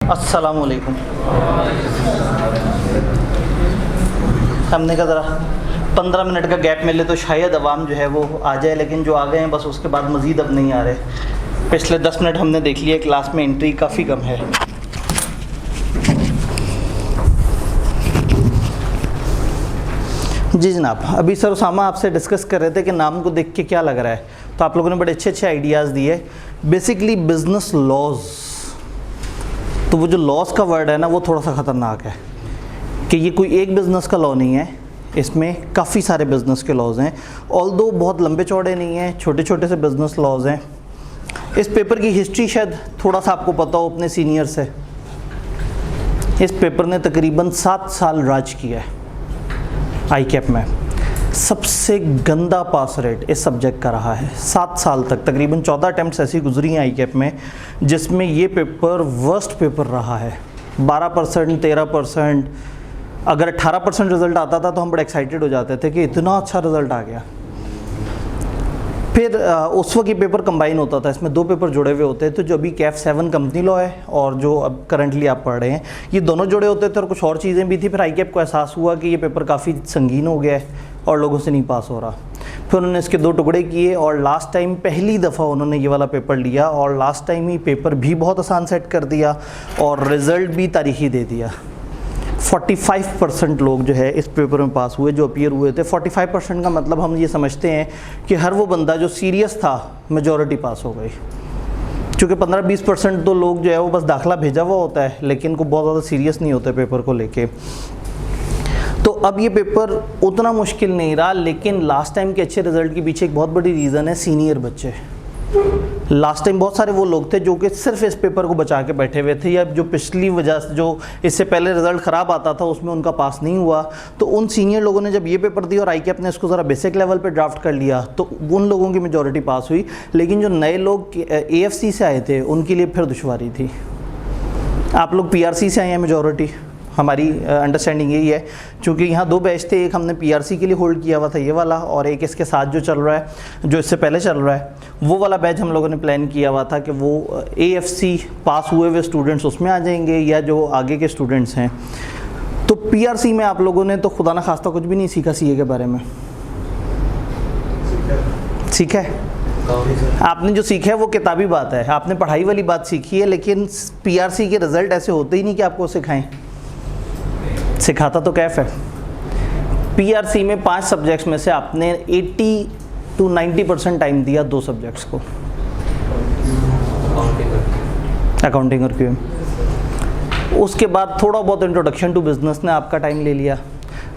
अस्सलाम वालेकुम। हमने कहा ज़रा 15 मिनट का गैप मिले तो शायद अवाम जो है वो आ जाए, लेकिन जो आ गए हैं बस उसके बाद मज़ीद अब नहीं आ रहे। पिछले 10 मिनट हमने देख लिया, क्लास में एंट्री काफ़ी कम है। जी जनाब, अभी सर उसामा आपसे डिस्कस कर रहे थे कि नाम को देख के क्या लग रहा है, तो आप लोगों ने बड़े अच्छे अच्छे आइडियाज़ दिए। बेसिकली बिज़नेस लॉज, तो वो जो लॉस का वर्ड है ना वो थोड़ा सा ख़तरनाक है कि ये कोई एक बिज़नेस का लॉ नहीं है, इसमें काफ़ी सारे बिज़नेस के लॉज हैं। ऑल्दो बहुत लंबे चौड़े नहीं हैं, छोटे छोटे से बिज़नेस लॉज हैं। इस पेपर की हिस्ट्री शायद थोड़ा सा आपको पता हो अपने सीनियर से। इस पेपर ने तकरीबन 7 साल राज किया है आई कैप में। सबसे गंदा पास रेट इस सब्जेक्ट का रहा है 7 साल तक। तकरीबन 14 अटैम्प्ट्स ऐसी गुजरी हैं आई कैप में जिसमें ये पेपर वर्स्ट पेपर रहा है। 12%, 13%, अगर 18% रिज़ल्ट आता था तो हम बड़े एक्साइटेड हो जाते थे कि इतना अच्छा रिज़ल्ट आ गया। फिर उस वक्त ये पेपर कंबाइन होता था, इसमें 2 पेपर जुड़े हुए होते थे, जो अभी कैफ 7 कंपनी लॉ है और जो अब करंटली आप पढ़ रहे हैं, ये दोनों जुड़े होते थे और कुछ और चीज़ें भी थी। फिर आई कैप को एहसास हुआ कि ये पेपर काफ़ी संगीन हो गया है और लोगों से नहीं पास हो रहा। फिर उन्होंने इसके 2 टुकड़े किए और लास्ट टाइम पहली दफ़ा उन्होंने ये वाला पेपर लिया और लास्ट टाइम ही पेपर भी बहुत आसान सेट कर दिया और रिज़ल्ट भी तारीखी दे दिया। 45% लोग जो है इस पेपर में पास हुए जो अपीयर हुए थे। 45% का मतलब हम ये समझते हैं कि हर वो बंदा जो सीरियस था मेजॉरिटी पास हो गई। चूँकि 15-20% तो लोग जो है वो बस दाखिला भेजा हुआ होता है लेकिन को बहुत ज़्यादा सीरियस नहीं होते पेपर को लेके। तो अब ये पेपर उतना मुश्किल नहीं रहा, लेकिन लास्ट टाइम के अच्छे रिज़ल्ट के पीछे एक बहुत बड़ी रीज़न है सीनियर बच्चे। लास्ट टाइम बहुत सारे वो लोग थे जो कि सिर्फ इस पेपर को बचा के बैठे हुए थे, या जो पिछली वजह से जो इससे पहले रिज़ल्ट ख़राब आता था उसमें उनका पास नहीं हुआ। तो उन सीनियर लोगों ने जब ये पेपर दिया और आई कैप ने इसको ज़रा बेसिक लेवल पे ड्राफ्ट कर लिया तो उन लोगों की मेजॉरिटी पास हुई। लेकिन जो नए लोग AFC से आए थे उनके लिए फिर दुश्वारी थी। आप लोग PRC से आए हैं मेजॉरिटी, हमारी अंडरस्टैंडिंग यही है। चूँकि यहाँ 2 बैच थे, एक हमने PRC के लिए होल्ड किया हुआ था ये वाला, और एक इसके साथ जो चल रहा है, जो इससे पहले चल रहा है, वो वाला बैच हम लोगों ने प्लान किया हुआ था कि वो AFC पास हुए हुए स्टूडेंट्स उसमें आ जाएंगे या जो आगे के स्टूडेंट्स हैं। तो PRC में आप लोगों ने तो खुदा ना खास्ता कुछ भी नहीं सीखा CA के बारे में। सीखा है? आपने जो सीखा है वो किताबी बात है, आपने पढ़ाई वाली बात सीखी है, लेकिन PRC के रिज़ल्ट ऐसे होते ही नहीं कि आपको सिखाएं। सिखाता तो कैफ है। PRC में 5 सब्जेक्ट्स में से आपने 80-90% टाइम दिया 2 सब्जेक्ट्स को, अकाउंटिंग और QM। उसके बाद थोड़ा बहुत इंट्रोडक्शन टू बिजनेस ने आपका टाइम ले लिया।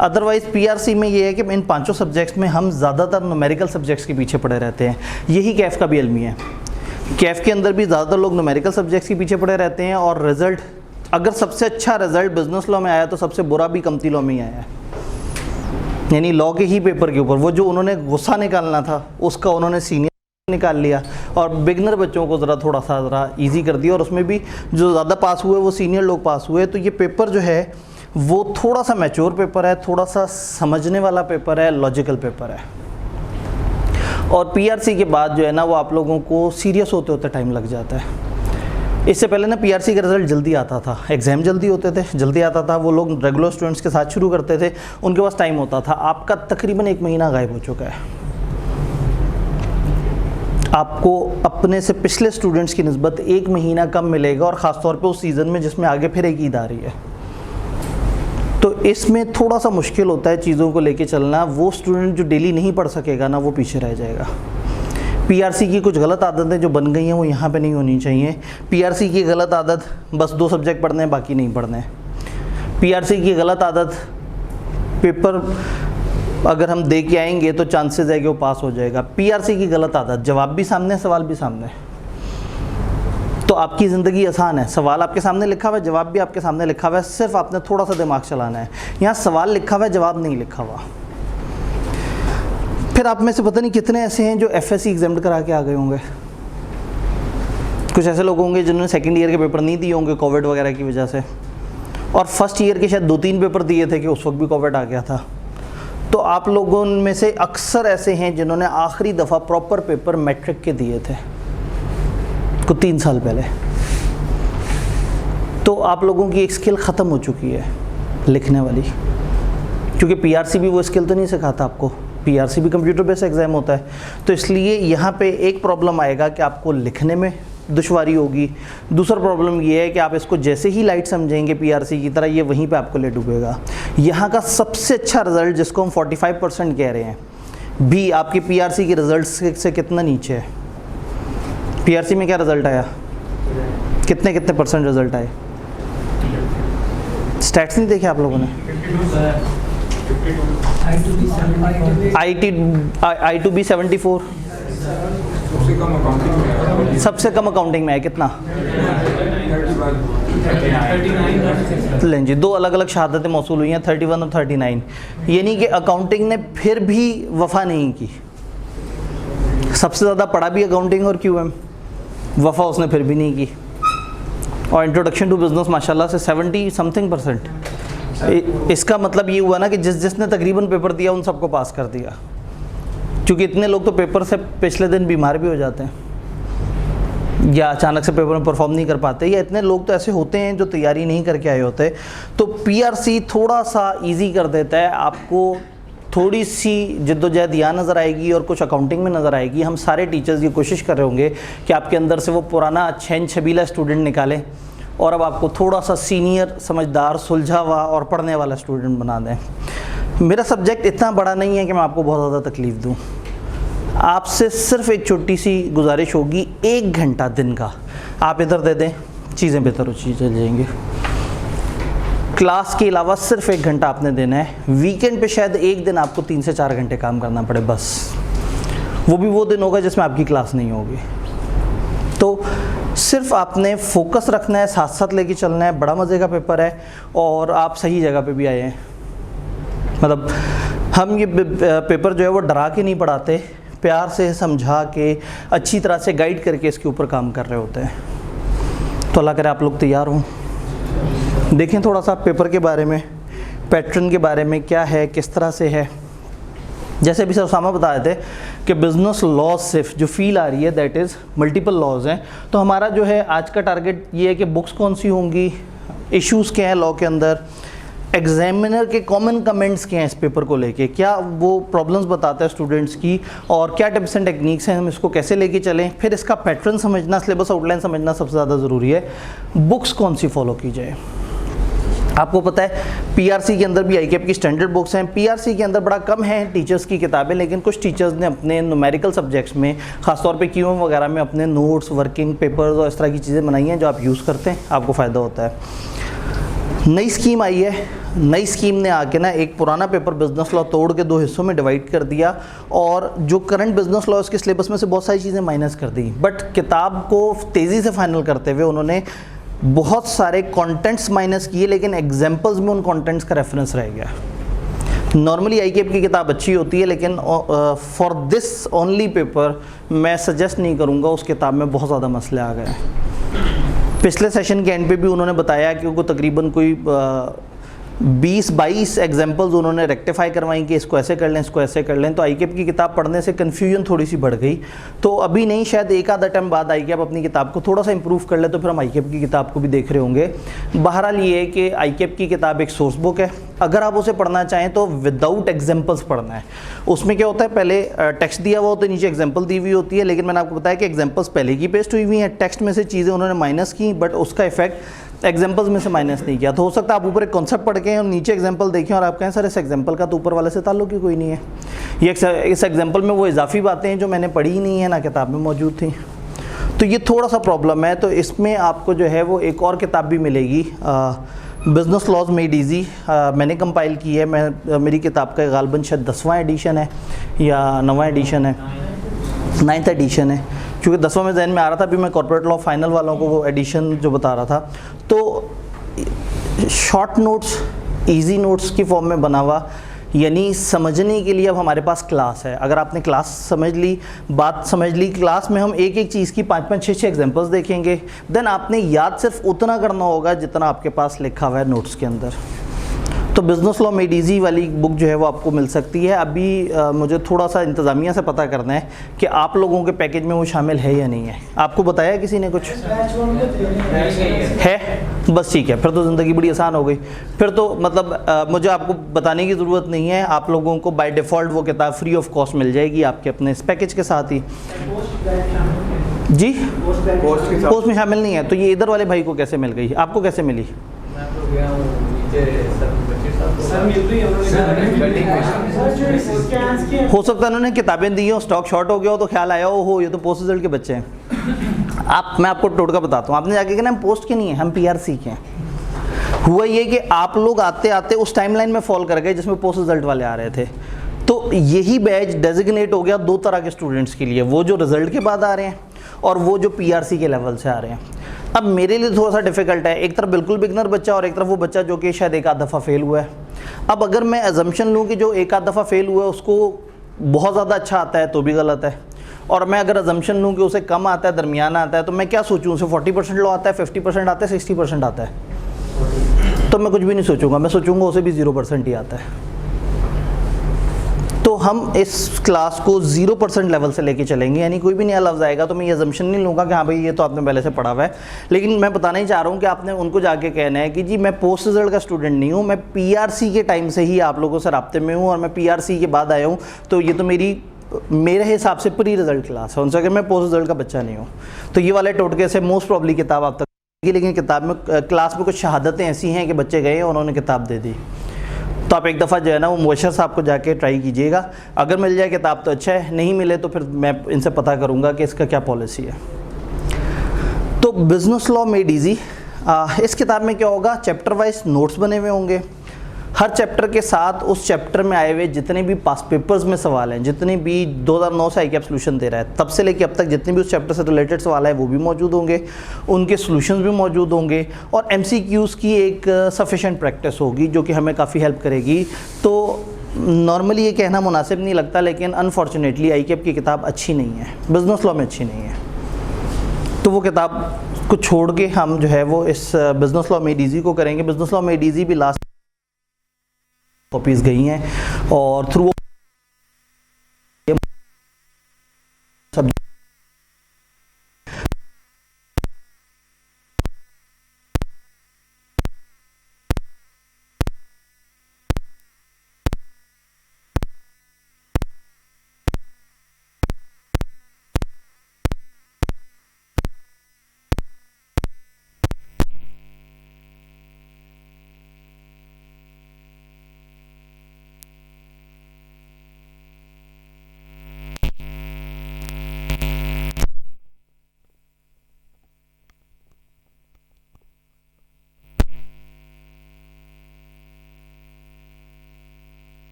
अदरवाइज़ PRC में ये है कि इन 5 सब्जेक्ट्स में हम ज़्यादातर न्यूमेरिकल सब्जेक्ट्स के पीछे पड़े रहते हैं। यही कैफ का भी अलमी है। कैफ के अंदर भी ज़्यादातर लोग न्यूमेरिकल सब्जेक्ट्स के पीछे पड़े रहते हैं और रिज़ल्ट, अगर सबसे अच्छा रिज़ल्ट बिज़नेस लॉ में आया तो सबसे बुरा भी कंपनी लॉ में ही आया है। यानी लॉ के ही पेपर के ऊपर वो जो उन्होंने गुस्सा निकालना था उसका उन्होंने सीनियर निकाल लिया और बिगनर बच्चों को ज़रा ईजी कर दिया, और उसमें भी जो ज़्यादा पास हुए वो सीनियर लोग पास हुए। तो ये पेपर जो है वो थोड़ा सा मैच्योर पेपर है, थोड़ा सा समझने वाला पेपर है, लॉजिकल पेपर है। और PRC के बाद जो है ना वो आप लोगों को सीरियस होते होते टाइम लग जाता है। इससे पहले ना PRC का रिज़ल्ट जल्दी आता था, एग्ज़ाम जल्दी होते थे, जल्दी आता था, वो लोग रेगुलर स्टूडेंट्स के साथ शुरू करते थे, उनके पास टाइम होता था। आपका तकरीबन 1 महीना गायब हो चुका है। आपको अपने से पिछले स्टूडेंट्स की निस्बत 1 महीना कम मिलेगा, और ख़ास तौर पे उस सीज़न में जिसमें आगे फिर एक ईद आ रही है। तो इसमें थोड़ा सा मुश्किल होता है चीज़ों को लेके चलना। वो स्टूडेंट जो डेली नहीं पढ़ सकेगा ना वो पीछे रह जाएगा। PRC की कुछ गलत आदतें जो बन गई हैं वो यहाँ पे नहीं होनी चाहिए। PRC की गलत आदत बस 2 सब्जेक्ट पढ़ने हैं बाकी नहीं पढ़ने हैं। PRC की गलत आदत, पेपर अगर हम दे के आएंगे तो चांसेस है कि वो पास हो जाएगा। PRC की गलत आदत, जवाब भी सामने, सवाल भी सामने, तो आपकी ज़िंदगी आसान है। सवाल आपके सामने लिखा हुआ है, जवाब भी आपके सामने लिखा हुआ है, सिर्फ आपने थोड़ा सा दिमाग चलाना है। यहाँ सवाल लिखा हुआ है, जवाब नहीं लिखा हुआ। फिर आप में से पता नहीं कितने ऐसे हैं जो FSC एग्जाम करा के आ गए होंगे। कुछ ऐसे लोग होंगे जिन्होंने सेकंड ईयर के पेपर नहीं दिए होंगे कोविड वगैरह की वजह से, और फर्स्ट ईयर के शायद 2-3 पेपर दिए थे कि उस वक्त भी कोविड आ गया था। तो आप लोगों में से अक्सर ऐसे हैं जिन्होंने आखिरी दफ़ा प्रॉपर पेपर मैट्रिक के दिए थे, को 3 साल पहले। तो आप लोगों की एक स्किल ख़त्म हो चुकी है लिखने वाली, क्योंकि पीआरसी भी वो स्किल तो नहीं सिखाता आपको, पीआरसी भी कंप्यूटर बेस्ड एग्ज़ाम होता है। तो इसलिए यहाँ पे एक प्रॉब्लम आएगा कि आपको लिखने में दुश्वारी होगी। दूसरा प्रॉब्लम ये है कि आप इसको जैसे ही लाइट समझेंगे पीआरसी की तरह, ये वहीं पे आपको ले डूबेगा। यहाँ का सबसे अच्छा रिज़ल्ट जिसको हम 45% कह रहे हैं, भी आपकी पीआरसी के रिज़ल्ट से कितना नीचे है। पीआरसी में क्या रिज़ल्ट आया, कितने परसेंट रिज़ल्ट आए? स्टैट्स नहीं देखे आप लोगों ने? I2B 74, सबसे कम अकाउंटिंग में है कितना? लें जी, दो अलग अलग शहादतें मौसूल हुई हैं, 31 और 39, यानी कि अकाउंटिंग ने फिर भी वफा नहीं की। सबसे ज़्यादा पढ़ा भी अकाउंटिंग और क्यूएम, वफा उसने फिर भी नहीं की। और इंट्रोडक्शन टू बिजनेस माशाल्लाह से 70 समथिंग %। इसका मतलब ये हुआ ना कि जिसने तकरीबन पेपर दिया उन सबको पास कर दिया, क्योंकि इतने लोग तो पेपर से पिछले दिन बीमार भी हो जाते हैं या अचानक से पेपर में परफॉर्म नहीं कर पाते, या इतने लोग तो ऐसे होते हैं जो तैयारी नहीं करके आए होते। तो पीआरसी थोड़ा सा इजी कर देता है आपको, थोड़ी सी जिद्दोजहद यहाँ नज़र आएगी और कुछ अकाउंटिंग में नज़र आएगी। हम सारे टीचर्स ये कोशिश कर रहे होंगे कि आपके अंदर से वो पुराना छेन छबीला स्टूडेंट निकालें और अब आपको थोड़ा सा सीनियर, समझदार, सुलझा हुआ और पढ़ने वाला स्टूडेंट बना दें। मेरा सब्जेक्ट इतना बड़ा नहीं है कि मैं आपको बहुत ज़्यादा तकलीफ़ दूँ। आपसे सिर्फ एक छोटी सी गुजारिश होगी, 1 घंटा दिन का आप इधर दे दें, चीज़ें बेहतर हो चल जाएंगी। क्लास के अलावा सिर्फ 1 घंटा आपने देना है। वीकेंड पे शायद एक दिन आपको 3 से 4 घंटे काम करना पड़े बस, वो भी वो दिन होगा जिसमें आपकी क्लास नहीं होगी। तो सिर्फ आपने फोकस रखना है, साथ साथ लेके चलना है। बड़ा मज़े का पेपर है और आप सही जगह पे भी आए हैं। मतलब हम ये पेपर जो है वो डरा के नहीं पढ़ाते, प्यार से समझा के अच्छी तरह से गाइड करके इसके ऊपर काम कर रहे होते हैं। तो अल्लाह करे आप लोग तैयार हों। देखें थोड़ा सा पेपर के बारे में, पैटर्न के बारे में क्या है, किस तरह से है। जैसे अभी सर उसामा बता रहे थे कि बिज़नेस लॉज सिर्फ जो फील आ रही है दैट इज़ मल्टीपल लॉज हैं। तो हमारा जो है आज का टारगेट ये है कि बुक्स कौन सी होंगी, इश्यूज़ क्या हैं लॉ के अंदर, एग्जामिनर के कॉमन कमेंट्स क्या हैं इस पेपर को लेके, क्या वो प्रॉब्लम्स बताता है स्टूडेंट्स की, और क्या टिप्स एंड टेक्निक्स हैं, हम इसको कैसे लेके चलें। फिर इसका पैटर्न समझना, सिलेबस आउटलाइन समझना सबसे ज़्यादा ज़रूरी है। बुक्स कौन सी फॉलो की जाए। आपको पता है पीआरसी के अंदर भी आईकेएप की स्टैंडर्ड बुक्स हैं। पीआरसी के अंदर बड़ा कम है टीचर्स की किताबें, लेकिन कुछ टीचर्स ने अपने न्यूमेरिकल सब्जेक्ट्स में, ख़ासतौर पे क्यूएम वगैरह में, अपने नोट्स, वर्किंग पेपर्स और इस तरह की चीज़ें बनाई हैं जो आप यूज़ करते हैं, आपको फ़ायदा होता है। नई स्कीम आई है, नई स्कीम ने आके ना एक पुराना पेपर बिजनेस लॉ तोड़ के 2 हिस्सों में डिवाइड कर दिया और जो करंट बिजनेस लॉ के सिलेबस में से बहुत सारी चीज़ें माइनस कर दी। बट किताब को तेज़ी से फाइनल करते हुए उन्होंने बहुत सारे कंटेंट्स माइनस किए, लेकिन एग्जाम्पल्स में उन कंटेंट्स का रेफरेंस रह गया। नॉर्मली आईकेएप की किताब अच्छी होती है, लेकिन फॉर दिस ओनली पेपर मैं सजेस्ट नहीं करूँगा, उस किताब में बहुत ज़्यादा मसले आ गए। पिछले सेशन के एंड पे भी उन्होंने बताया कि उनको तकरीबन कोई 20-22 एग्जाम्पल्स उन्होंने रेक्टिफाई करवाई कि इसको ऐसे कर लें, इसको ऐसे कर लें। तो आईकेएप की किताब पढ़ने से कन्फ्यूजन थोड़ी सी बढ़ गई। तो अभी नहीं, शायद एक आधा टाइम बाद आईकेएप अपनी किताब को थोड़ा सा इंप्रूव कर ले तो फिर हम आईकेएप की किताब को भी देख रहे होंगे। बहरहाल ये है कि आईकेएप की किताब एक सोर्स बुक है, अगर आप उसे पढ़ना चाहें तो विदाउट एग्जाम्पल्स पढ़ना है। उसमें क्या होता है, पहले टेक्स्ट दिया हुआ होता है, नीचे एग्जाम्पल दी हुई होती है, लेकिन मैंने आपको बताया कि एग्जाम्पल्स पहले की पेस्ट हुई हुई हैं, टेक्स्ट में से चीज़ें उन्होंने माइनस की, बट उसका इफेक्ट एग्जाम्पल्स में से माइनस नहीं किया। तो हो सकता है आप ऊपर एक कॉन्सेप्ट पढ़ के और नीचे एग्जाम्पल देखें और आप कहें सर इस एग्जाम्पल का तो ऊपर वाले से ताल्लुक ही कोई नहीं है, ये इस एग्जाम्पल में वो इजाफी बातें हैं जो मैंने पढ़ी ही नहीं है, ना किताब में मौजूद थी। तो ये थोड़ा सा प्रॉब्लम है। तो इसमें आपको जो है वो एक और किताब भी मिलेगी, बिज़नेस लॉज मेड ईजी, मैंने कंपाइल की है। मेरी किताब का गालबन शायद 10वां एडिशन है या 9वां एडिशन है, 9th एडिशन है, क्योंकि 10वां में जहन में आ रहा था। अभी मैं कॉर्पोरेट लॉ फाइनल वालों को वो एडिशन जो बता रहा था। तो शॉर्ट नोट्स, इजी नोट्स की फॉर्म में बना हुआ, यानी समझने के लिए अब हमारे पास क्लास है। अगर आपने क्लास समझ ली, बात समझ ली, क्लास में हम एक एक चीज़ की 5-5, 6-6 एग्जांपल्स देखेंगे। देन आपने याद सिर्फ उतना करना होगा जितना आपके पास लिखा हुआ है नोट्स के अंदर। तो बिज़नेस लॉ मेड ईजी वाली बुक जो है वो आपको मिल सकती है। अभी मुझे थोड़ा सा इंतज़ामिया से पता करना है कि आप लोगों के पैकेज में वो शामिल है या नहीं है। आपको बताया किसी ने कुछ है? बस ठीक है, फिर तो ज़िंदगी बड़ी आसान हो गई। फिर तो मतलब मुझे आपको बताने की ज़रूरत नहीं है, आप लोगों को बाय डिफ़ॉल्ट वो किताब फ्री ऑफ कॉस्ट मिल जाएगी आपके अपने इस पैकेज के साथ ही। जी पोस्ट में शामिल नहीं है, तो ये इधर वाले भाई को कैसे मिल गई, आपको कैसे मिली? हो सकता है उन्होंने किताबें दी हो, स्टॉक शॉर्ट हो गया हो, तो ख्याल आया हो ये तो पोस्ट रिजल्ट के बच्चे हैं। मैं आपको टोटका बताता हूँ, आपने जाके कहना हम पोस्ट के नहीं है, हम पीआरसी के हैं। हुआ ये कि आप लोग आते आते उस टाइमलाइन में फॉल कर गए जिसमें पोस्ट रिजल्ट वाले आ रहे थे, तो यही बैच डेजिग्नेट हो गया दो तरह के स्टूडेंट्स के लिए, वो जो रिजल्ट के बाद आ रहे हैं और वो जो पीआरसी के लेवल से आ रहे हैं। अब मेरे लिए थोड़ा सा डिफिकल्ट है, एक तरफ बिल्कुल बिगनर बच्चा और एक तरफ वो बच्चा जो कि शायद एक आध दफ़ा फेल हुआ है। अब अगर मैं एजम्पशन लूँ कि जो एक आध दफ़ा फेल हुआ है उसको बहुत ज़्यादा अच्छा आता है तो भी गलत है, और मैं अगर एजम्पशन लूँ कि उसे कम आता है, दरमियाना आता है, तो मैं क्या सोचूँ उसे 40% लॉ आता है, 50% आता है, 60% आता है, तो मैं कुछ भी नहीं सोचूंगा, मैं सोचूंगा उसे भी 0% ही आता है। तो हम इस क्लास को 0% लेवल से लेके चलेंगे, यानी कोई भी नया लफ्ज़ आएगा तो मैं ये अजम्पशन नहीं लूँगा कि हाँ भाई ये तो आपने पहले से पढ़ा हुआ है। लेकिन मैं बताना ही चाह रहा हूँ कि आपने उनको जाके कहना है कि जी मैं पोस्ट रिजल्ट का स्टूडेंट नहीं हूँ, मैं पीआरसी के टाइम से ही आप लोगों से राब्ते में हूँ और मैं पीआरसी के बाद आया हूँ, तो ये तो मेरे हिसाब से प्री रिजल्ट क्लास है, उनसे अगर मैं पोस्ट रिजल्ट का बच्चा नहीं हूँ। तो ये वाले टोटके से मोस्ट प्रॉब्ली किताब आप तक, लेकिन किताब में क्लास में कुछ शहादतें ऐसी हैं कि बच्चे गए और उन्होंने किताब दे दी। तो आप एक दफ़ा जो है ना वो मुबशर साहब को जाके ट्राई कीजिएगा, अगर मिल जाए किताब तो अच्छा है, नहीं मिले तो फिर मैं इनसे पता करूँगा कि इसका क्या पॉलिसी है। तो बिज़नेस लॉ मेड ईजी, इस किताब में क्या होगा, चैप्टर वाइज नोट्स बने हुए होंगे, हर चैप्टर के साथ उस चैप्टर में आए हुए जितने भी पास पेपर्स में सवाल हैं, जितने भी 2009 से आईकैप सोल्यूशन दे रहा है तब से लेके अब तक जितने भी उस चैप्टर से रिलेटेड सवाल है वो भी मौजूद होंगे, उनके सॉल्यूशंस भी मौजूद होंगे, और एमसीक्यूज़ की एक सफिशेंट प्रैक्टिस होगी जो कि हमें काफ़ी हेल्प करेगी। तो नॉर्मली ये कहना मुनासिब नहीं लगता, लेकिन अनफॉर्चुनेटली आईकैप की किताब अच्छी नहीं है, बिज़नेस लॉ में अच्छी नहीं है। तो वो किताब को छोड़ के हम जो है वो इस बिज़नेस लॉ मेड ईजी को करेंगे। बिज़नेस लॉ मेड ईजी भी लास्ट कॉपीज़ गई हैं और थ्रू सब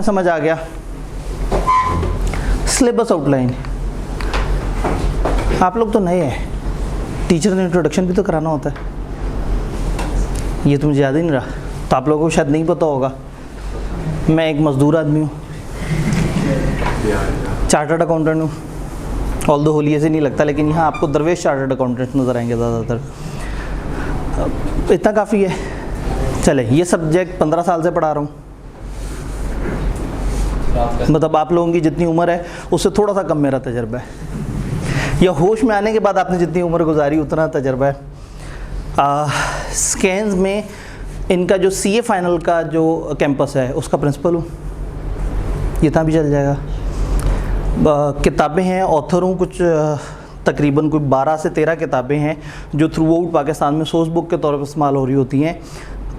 समझ आ गया। सिलेबस आउटलाइन, आप लोग तो नए हैं, टीचर ने इंट्रोडक्शन भी तो कराना होता है, ये तो मुझे याद ही नहीं रहा, तो आप लोगों को शायद नहीं पता होगा। मैं एक मज़दूर आदमी हूँ, चार्टर्ड अकाउंटेंट हूँ, ऑल दो होली ऐसे नहीं लगता, लेकिन यहाँ आपको दरवेश चार्टर्ड अकाउंटेंट नज़र आएंगे ज़्यादातर। इतना काफ़ी है। चले, ये सब्जेक्ट 15 साल से पढ़ा रहा हूँ, मतलब आप लोगों की जितनी उम्र है उससे थोड़ा सा कम मेरा तजर्बा है, या होश में आने के बाद आपने जितनी उम्र गुजारी उतना तजर्बा है। स्कैन्स में इनका जो सीए फाइनल का जो कैंपस है उसका प्रिंसिपल हूँ, ये इतना भी चल जाएगा। किताबें हैं, ऑथर हूँ, कुछ तकरीबन कोई 12 से 13 किताबें हैं जो थ्रू आउट पाकिस्तान में सोर्स बुक के तौर पर इस्तेमाल हो रही होती हैं।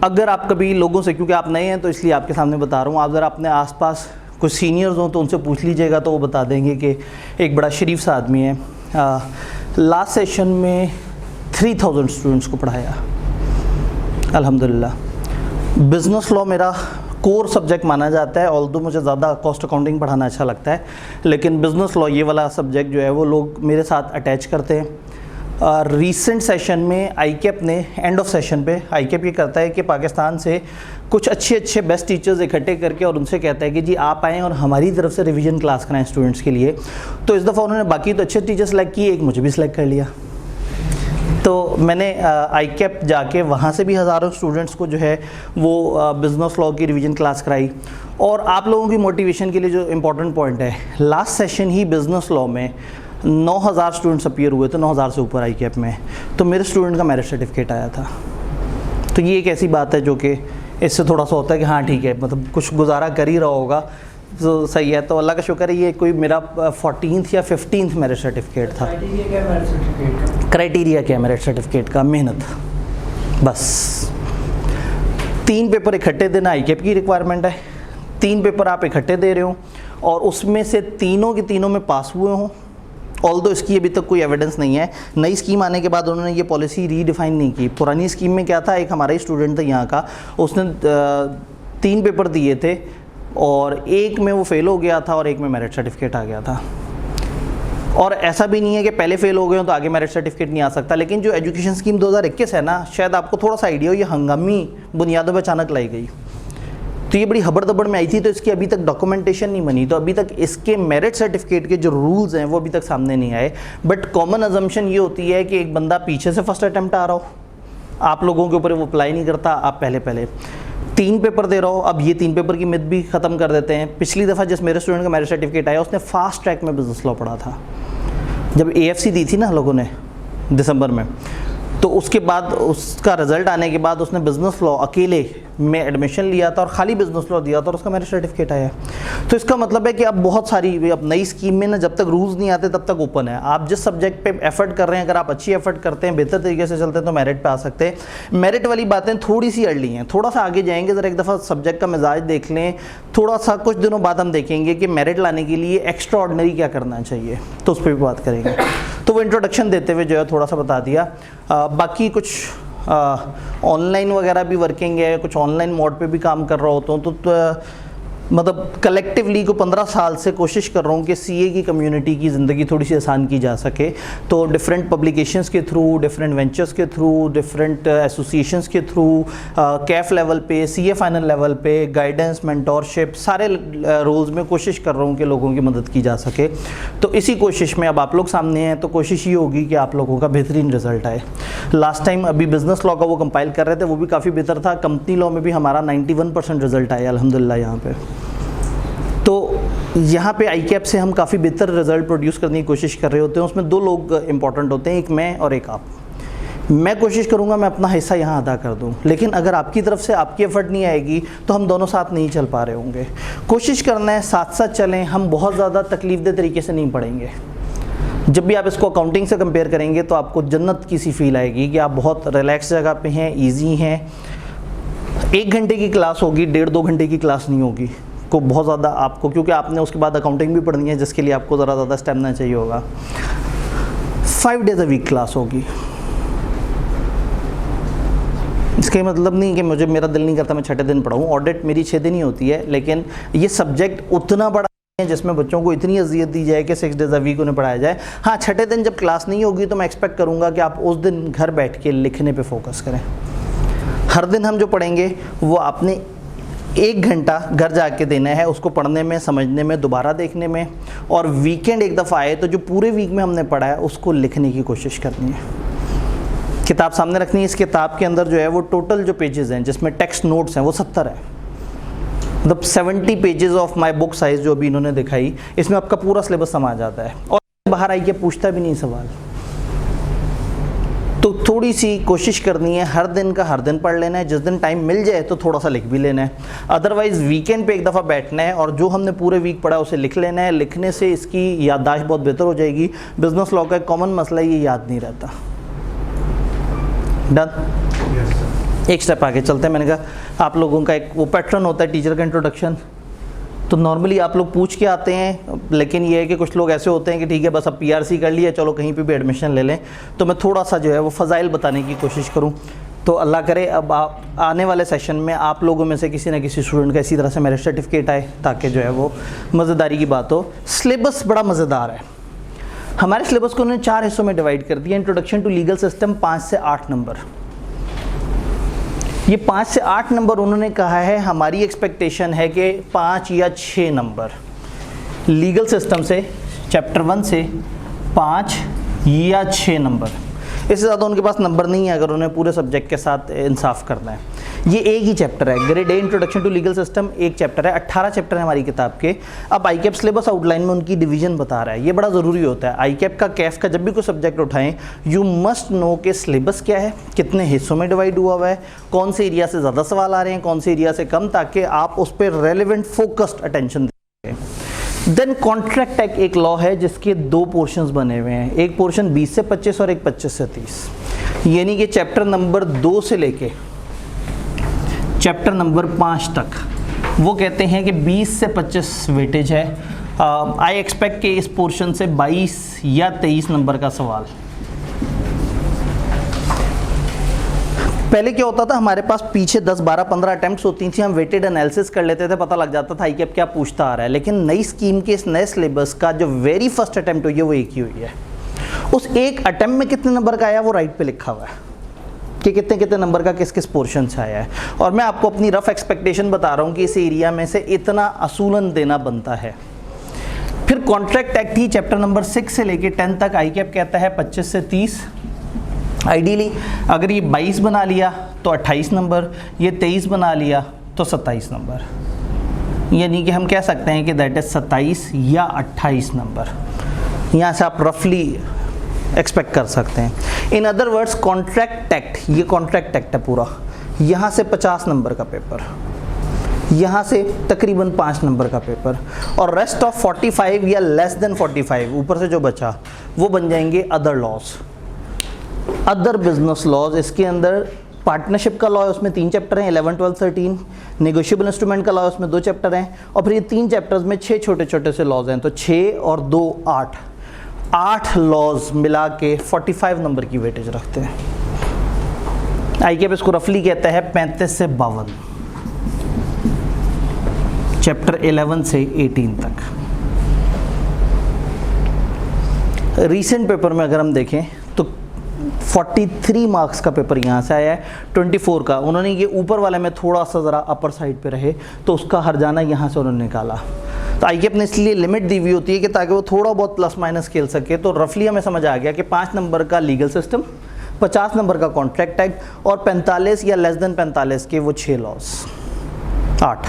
अगर आप कभी लोगों से, क्योंकि आप नए हैं तो इसलिए आपके सामने बता रहा हूँ, आप ज़रा अपने आसपास कुछ सीनियर्स हों तो उनसे पूछ लीजिएगा, तो वो बता देंगे कि एक बड़ा शरीफ सा आदमी है। लास्ट सेशन में 3000 स्टूडेंट्स को पढ़ाया अल्हम्दुलिल्लाह। बिज़नेस लॉ मेरा कोर सब्जेक्ट माना जाता है, ऑल्दो मुझे ज़्यादा कॉस्ट अकाउंटिंग पढ़ाना अच्छा लगता है, लेकिन बिज़नेस लॉ ये वाला सब्जेक्ट जो है वो लोग मेरे साथ अटैच करते हैं। रीसेंट सेशन में आईकैप ने एंड ऑफ सेशन पे आईकैप ये करता है कि पाकिस्तान से कुछ अच्छे बेस्ट टीचर्स इकट्ठे करके और उनसे कहता है कि जी आप आएँ और हमारी तरफ से रिवीजन क्लास कराएं स्टूडेंट्स के लिए। तो इस दफ़ा उन्होंने बाकी तो अच्छे टीचर सेलेक्ट किए, एक मुझे भी सिलेक्ट कर लिया। तो मैंने आईकैप जाके वहाँ से भी हज़ारों स्टूडेंट्स को जो है वो बिज़नेस लॉ की रिवीजन क्लास कराई। और आप लोगों की मोटिवेशन के लिए जो इम्पोर्टेंट पॉइंट है, लास्ट सेशन ही बिज़नेस लॉ में 9000 स्टूडेंट्स अपीयर हुए थे, 9000 से ऊपर आईकैप में, तो मेरे स्टूडेंट का मेरिट सर्टिफिकेट आया था। तो ये एक ऐसी बात है जो कि इससे थोड़ा सा होता है कि हाँ ठीक है, मतलब कुछ गुजारा कर ही रहा होगा तो सही है। तो अल्लाह का शुक्र है, ये कोई मेरा 14th या 15th मेरिट सर्टिफिकेट था। क्राइटेरिया क्या है मेरिट सर्टिफिकेट का? मेहनत, बस। 3 पेपर इकट्ठे देना आईकैप की रिक्वायरमेंट है, 3 पेपर आप इकट्ठे दे रहे हो और उसमें से तीनों के तीनों में पास हुए हों। ऑल्दो इसकी अभी तक कोई एविडेंस नहीं है, नई स्कीम आने के बाद उन्होंने ये पॉलिसी रीडिफाइन नहीं की। पुरानी स्कीम में क्या था, एक हमारा ही स्टूडेंट था यहाँ का, उसने 3 पेपर दिए थे और एक में वो फेल हो गया था और एक में मेरिट सर्टिफिकेट आ गया था। और ऐसा भी नहीं है कि पहले फेल हो गए हो तो आगे मेरिट सर्टिफिकेट नहीं आ सकता। लेकिन जो एजुकेशन स्कीम 2021 है ना, शायद आपको थोड़ा सा आइडिया हो, ये हंगामी बुनियादों पर अचानक लाई गई। तो ये बड़ी हबड़-दबड़ में आई थी, तो इसकी अभी तक डॉक्यूमेंटेशन नहीं बनी, तो अभी तक इसके मेरिट सर्टिफिकेट के जो रूल्स हैं वो अभी तक सामने नहीं आए। बट कॉमन अजम्पशन ये होती है कि एक बंदा पीछे से फर्स्ट अटैम्प्ट आ रहा हो, आप लोगों के ऊपर वो अप्लाई नहीं करता, आप पहले 3 पेपर दे रहा हो। अब ये 3 पेपर की मिथ भी ख़त्म कर देते हैं। पिछली दफ़ा जिस मेरे स्टूडेंट का मेरिट सर्टिफिकेट आया, उसने फास्ट ट्रैक में बिजनेस लॉ पढ़ा था। जब AFC दी थी ना लोगों ने दिसंबर में, तो उसके बाद उसका रिज़ल्ट आने के बाद उसने बिज़नेस लॉ अकेले में एडमिशन लिया था और खाली बिज़नेस लॉ दिया था और उसका मेरिट सर्टिफिकेट आया। तो इसका मतलब है कि अब बहुत सारी, अब नई स्कीम में ना जब तक रूल्स नहीं आते तब तक ओपन है। आप जिस सब्जेक्ट पे एफर्ट कर रहे हैं, अगर आप अच्छी एफर्ट करते हैं, बेहतर तरीके से चलते हैं, तो मेरिट पे आ सकते हैं। मेरिट वाली बातें थोड़ी सी अर्ली हैं, थोड़ा सा आगे जाएंगे, ज़रा एक दफ़ा सब्जेक्ट का मिजाज देख लें। थोड़ा सा कुछ दिनों बाद हम देखेंगे कि मेरिट लाने के लिए एक्स्ट्रा ऑर्डिनरी क्या करना चाहिए, तो उस पर भी बात करेंगे। तो वो इंट्रोडक्शन देते हुए जो है थोड़ा सा बता दिया। बाकी कुछ ऑनलाइन वगैरह भी वर्किंग है, कुछ ऑनलाइन मोड पे भी काम कर रहा होता हूँ। तो मतलब कलेक्टिवली को 15 साल से कोशिश कर रहा हूँ कि CA की कम्युनिटी की ज़िंदगी थोड़ी सी आसान की जा सके। तो डिफरेंट पब्लिकेशंस के थ्रू, डिफरेंट वेंचर्स के थ्रू, डिफरेंट एसोसिएशंस के थ्रू, कैफ लेवल पे, CA फाइनल लेवल पे, गाइडेंस, मेंटोरशिप, सारे रोल्स में कोशिश कर रहा हूँ कि लोगों की मदद की जा सके। तो इसी कोशिश में अब आप लोग सामने हैं, तो कोशिश ये होगी कि आप लोगों का बेहतरीन रिजल्ट आए। लास्ट टाइम अभी बिज़नेस लॉ का वो कंपाइल कर रहे थे, वो भी काफ़ी बेहतर था। कंपनी लॉ में भी हमारा 91% रिजल्ट आया अल्हम्दुलिल्लाह यहाँ पे। तो यहाँ पे आईकैप से हम काफ़ी बेहतर रिज़ल्ट प्रोड्यूस करने की कोशिश कर रहे होते हैं। उसमें 2 लोग इम्पॉर्टेंट होते हैं, एक मैं और एक आप। मैं कोशिश करूँगा मैं अपना हिस्सा यहाँ अदा कर दूँ, लेकिन अगर आपकी तरफ से आपकी एफर्ट नहीं आएगी तो हम दोनों साथ नहीं चल पा रहे होंगे। कोशिश करना है साथ साथ चलें, हम बहुत ज़्यादा तकलीफ़देह तरीके से नहीं पढ़ेंगे। जब भी आप इसको अकाउंटिंग से कंपेयर करेंगे तो आपको जन्नत की सी फील आएगी कि आप बहुत रिलैक्स जगह पे हैं, ईजी हैं। 1 घंटे की क्लास होगी, 1.5-2 घंटे की क्लास नहीं होगी को बहुत ज़्यादा आपको, क्योंकि आपने उसके बाद अकाउंटिंग भी पढ़नी है जिसके लिए आपको ज़रा ज़्यादा स्टेमिना चाहिए होगा। 5 डेज़ अ वीक क्लास होगी। इसका मतलब नहीं कि मुझे मेरा दिल नहीं करता मैं 6 दिन पढ़ाऊँ, ऑडिट मेरी 6 दिन ही होती है, लेकिन ये सब्जेक्ट उतना बड़ा है जिसमें बच्चों को इतनी अजियत दी जाए कि 6 डेज़ अ वीक उन्हें पढ़ाया जाए। हाँ, 6 दिन जब क्लास नहीं होगी तो मैं एक्सपेक्ट करूँगा कि आप उस दिन घर बैठ के लिखने पे फोकस करें। हर दिन हम जो पढ़ेंगे वो आपने 1 घंटा घर जाके देना है, उसको पढ़ने में, समझने में, दोबारा देखने में, और वीकेंड एक दफ़ा आए तो जो पूरे वीक में हमने पढ़ा है उसको लिखने की कोशिश करनी है। किताब सामने रखनी है। इस किताब के अंदर जो है वो टोटल जो पेजेस हैं जिसमें टेक्स्ट नोट्स हैं वो 70 है। मतलब 70 pages of my book size जो अभी इन्होंने दिखाई, इसमें आपका पूरा सिलेबस समा जाता है और बाहर आई के पूछता भी नहीं सवाल। तो थोड़ी सी कोशिश करनी है, हर दिन का हर दिन पढ़ लेना है, जिस दिन टाइम मिल जाए तो थोड़ा सा लिख भी लेना है। अदरवाइज़ वीकेंड पे एक दफ़ा बैठना है और जो हमने पूरे वीक पढ़ा उसे लिख लेना है। लिखने से इसकी याददाश्त बहुत बेहतर हो जाएगी। बिजनेस लॉ का एक कॉमन मसला ये याद नहीं रहता। डन। एक स्टेप आगे चलते हैं। मैंने कहा आप लोगों का एक वो पैटर्न होता है टीचर का इंट्रोडक्शन, तो नॉर्मली आप लोग पूछ के आते हैं, लेकिन ये है कि कुछ लोग ऐसे होते हैं कि ठीक है बस अब PRC कर लिया, चलो कहीं पे भी एडमिशन ले लें। तो मैं थोड़ा सा जो है वो फ़ज़ाइल बताने की कोशिश करूं। तो अल्लाह करे अब आने वाले सेशन में आप लोगों में से किसी न किसी स्टूडेंट का इसी तरह से मेरिट सर्टिफिकेट आए, ताकि जो है वो मज़ेदारी की बात हो। सिलेबस बड़ा मज़ेदार है। हमारे सिलेबस को उन्होंने 4 हिस्सों में डिवाइड कर दिया। इंट्रोडक्शन टू लीगल सिस्टम 5 से 8 नंबर। ये 5 से 8 नंबर उन्होंने कहा है, हमारी एक्सपेक्टेशन है कि 5 या 6 नंबर लीगल सिस्टम से, चैप्टर 1 से 5 या 6 नंबर। इससे ज़्यादा उनके पास नंबर नहीं है अगर उन्हें पूरे सब्जेक्ट के साथ इंसाफ करना है। ये एक ही चैप्टर है, grade A introduction to legal system एक चैप्टर है, 18 चैप्टर है हमारी किताब के। अब आईकैप सिलेबस आउटलाइन में उनकी डिवीजन बता रहा है, ये बड़ा ज़रूरी होता है। आईकैप का कैफ का जब भी कोई सब्जेक्ट उठाएं, यू मस्ट नो कि सिलेबस क्या है, कितने हिस्सों में डिवाइड हुआ हुआ है, कौन से एरिया से ज़्यादा सवाल आ रहे हैं, कौन से एरिया से कम, ताकि आप उस पर रेलिवेंट फोकस्ड अटेंशन दें। देन कॉन्ट्रैक्ट एक्ट एक लॉ है जिसके दो पोर्शंस बने हुए हैं, एक पोर्शन 20 से 25 और एक 25 से 30, यानी कि चैप्टर नंबर 2 से लेके चैप्टर नंबर 5 तक वो कहते हैं कि 20 से 25 वेटेज है। आई एक्सपेक्ट कि इस पोर्शन से 22 या 23 नंबर का सवाल। पहले क्या होता था, हमारे पास पीछे 10, 12, 15 अटेम्प्ट्स होती थी, हम वेटेड एनालिसिस कर लेते थे, पता लग जाता था आईकैप क्या पूछता आ रहा है। लेकिन नई स्कीम के इस नए सिलेबस का जो वेरी फर्स्ट अटेम्प्ट हुई है वो एक ही हुई है। उस एक अटेम्प्ट में कितने नंबर का आया वो राइट पे लिखा हुआ है कि कितने कितने नंबर का किस किस पोर्शन से आया है। और मैं आपको अपनी रफ एक्सपेक्टेशन बता रहा हूँ कि इस एरिया में से इतना असूलन देना बनता है। फिर कॉन्ट्रैक्ट एक्ट ही चैप्टर नंबर 6 से लेके 10 तक आईकैप कहता है 25 से 30। आइडियली अगर ये 22 बना लिया तो 28 नंबर, ये 23 बना लिया तो 27 नंबर, यानी कि हम कह सकते हैं कि दैट इज 27 या 28 नंबर। यहाँ से आप रफली एक्सपेक्ट कर सकते हैं। In other words contract act, ये कॉन्ट्रैक्ट एक्ट है पूरा, यहाँ से 50 नंबर का पेपर, यहाँ से तकरीबन 5 नंबर का पेपर, और रेस्ट ऑफ 45 या लेस देन 45 ऊपर से जो बचा वो बन जाएंगे other laws, other business laws. इसके अंदर पार्टनरशिप का लॉ है, उसमें 3 चैप्टर हैं, 11, 12, 13। नेगोशिएबल इंस्ट्रूमेंट का लॉ है, उसमें 2 चैप्टर हैं, और फिर ये 3 चैप्टर्स में 6 छोटे छोटे से लॉज हैं, तो 6 और 2 8 लॉज मिला के 45 नंबर की वेटेज रखते हैं। आईकैप इसको रफली कहता है 35 से 52, चैप्टर 11 से 18 तक। रीसेंट पेपर में अगर हम देखें तो 43 मार्क्स का पेपर यहाँ से आया है, 24 का। उन्होंने ये ऊपर वाले में थोड़ा सा ज़रा अपर साइड पे रहे तो उसका हर्जाना यहाँ से उन्होंने निकाला। तो आईकैप ने इसलिए लिमिट दी हुई होती है कि ताकि वो थोड़ा बहुत प्लस माइनस खेल सके। तो रफली हमें समझ आ गया कि 5 नंबर का लीगल सिस्टम, 50 नंबर का कॉन्ट्रैक्ट एक्ट, और 45 या लेस देन 45 के वो 6 लॉस, 8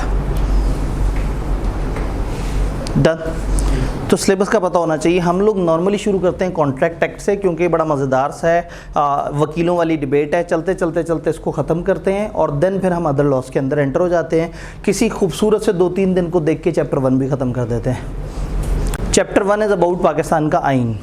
डन। तो सिलेबस का पता होना चाहिए। हम लोग नॉर्मली शुरू करते हैं कॉन्ट्रैक्ट एक्ट से क्योंकि बड़ा मज़ेदार सा है, वकीलों वाली डिबेट है, चलते चलते चलते इसको ख़त्म करते हैं और देन फिर हम अदर लॉस के अंदर एंटर हो जाते हैं। किसी खूबसूरत से 2-3 दिन को देख के चैप्टर 1 भी ख़त्म कर देते हैं। चैप्टर 1 इज़ अबाउट पाकिस्तान का आइन,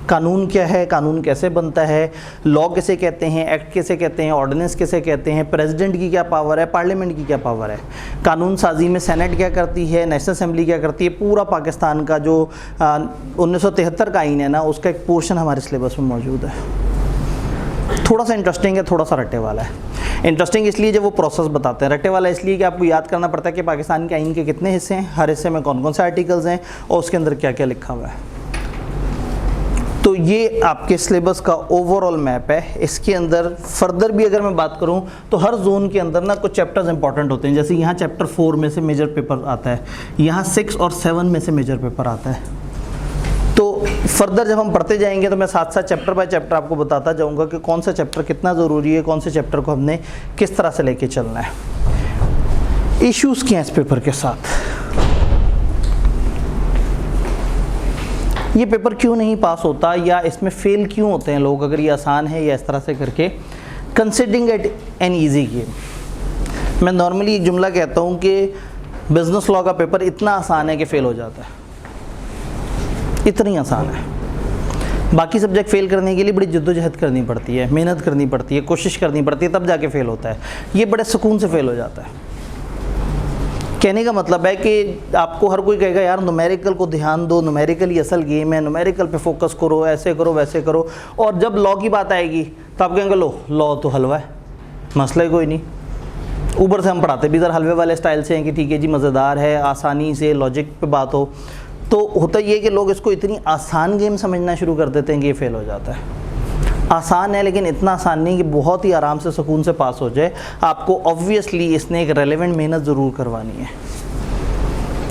कानून क्या है, कानून कैसे बनता है, लॉ किसे कहते हैं, एक्ट किसे कहते हैं, ऑर्डिनेंस किसे कहते हैं, प्रेसिडेंट की क्या पावर है, पार्लियामेंट की क्या पावर है, कानून साजी में सेनेट क्या करती है, नेशनल असेंबली क्या करती है। पूरा पाकिस्तान का जो 1973 का आइन है ना, उसका एक पोर्शन हमारे सिलेबस में मौजूद है। थोड़ा सा इंटरेस्टिंग है, थोड़ा सा रट्टे वाला है। इंटरेस्टिंग इसलिए जब वो प्रोसेस बताते हैं, रट्टे वाला इसलिए कि आपको याद करना पड़ता है कि पाकिस्तान के आइन के कितने हिस्से हैं, हर हिस्से में कौन कौन से आर्टिकल्स हैं और उसके अंदर क्या क्या लिखा हुआ है। तो ये आपके सिलेबस का ओवरऑल मैप है। इसके अंदर फर्दर भी अगर मैं बात करूं तो हर जोन के अंदर ना कुछ चैप्टर्स इंपॉर्टेंट होते हैं। जैसे यहाँ चैप्टर 4 में से मेजर पेपर आता है, यहाँ 6 और 7 में से मेजर पेपर आता है। तो फर्दर जब हम पढ़ते जाएंगे तो मैं साथ साथ चैप्टर बाय चैप्टर आपको बताता जाऊँगा कि कौन सा चैप्टर कितना ज़रूरी है, कौन से चैप्टर को हमने किस तरह से लेके चलना है। इश्यूज़ क्या हैं इस पेपर के साथ, ये पेपर क्यों नहीं पास होता या इसमें फ़ेल क्यों होते हैं लोग अगर ये आसान है या इस तरह से करके, considering it an easy game. मैं नॉर्मली एक जुमला कहता हूँ कि बिज़नेस लॉ का पेपर इतना आसान है कि फ़ेल हो जाता है, इतनी आसान है। बाकी सब्जेक्ट फ़ेल करने के लिए बड़ी जद्दोजहद करनी पड़ती है, मेहनत करनी पड़ती है, कोशिश करनी पड़ती है, तब जाके फ़ेल होता है। ये बड़े सुकून से फ़ेल हो जाता है। कहने का मतलब है कि आपको हर कोई कहेगा यार न्यूमेरिकल को ध्यान दो, न्यूमेरिकल ही असल गेम है, न्यूमेरिकल पे फोकस करो, ऐसे करो वैसे करो, और जब लॉ की बात आएगी तो आप कहेंगे लो लॉ तो हलवा है, मसला ही कोई नहीं। ऊपर से हम पढ़ाते भी ज़रा हलवे वाले स्टाइल से हैं कि ठीक है जी मज़ेदार है, आसानी से लॉजिक पे बात हो। तो होता ये कि लोग इसको इतनी आसान गेम समझना शुरू कर देते हैं कि ये फेल हो जाता है। आसान है लेकिन इतना आसान नहीं कि बहुत ही आराम से सुकून से पास हो जाए। आपको ऑब्वियसली इसने एक रेलेवेंट मेहनत ज़रूर करवानी है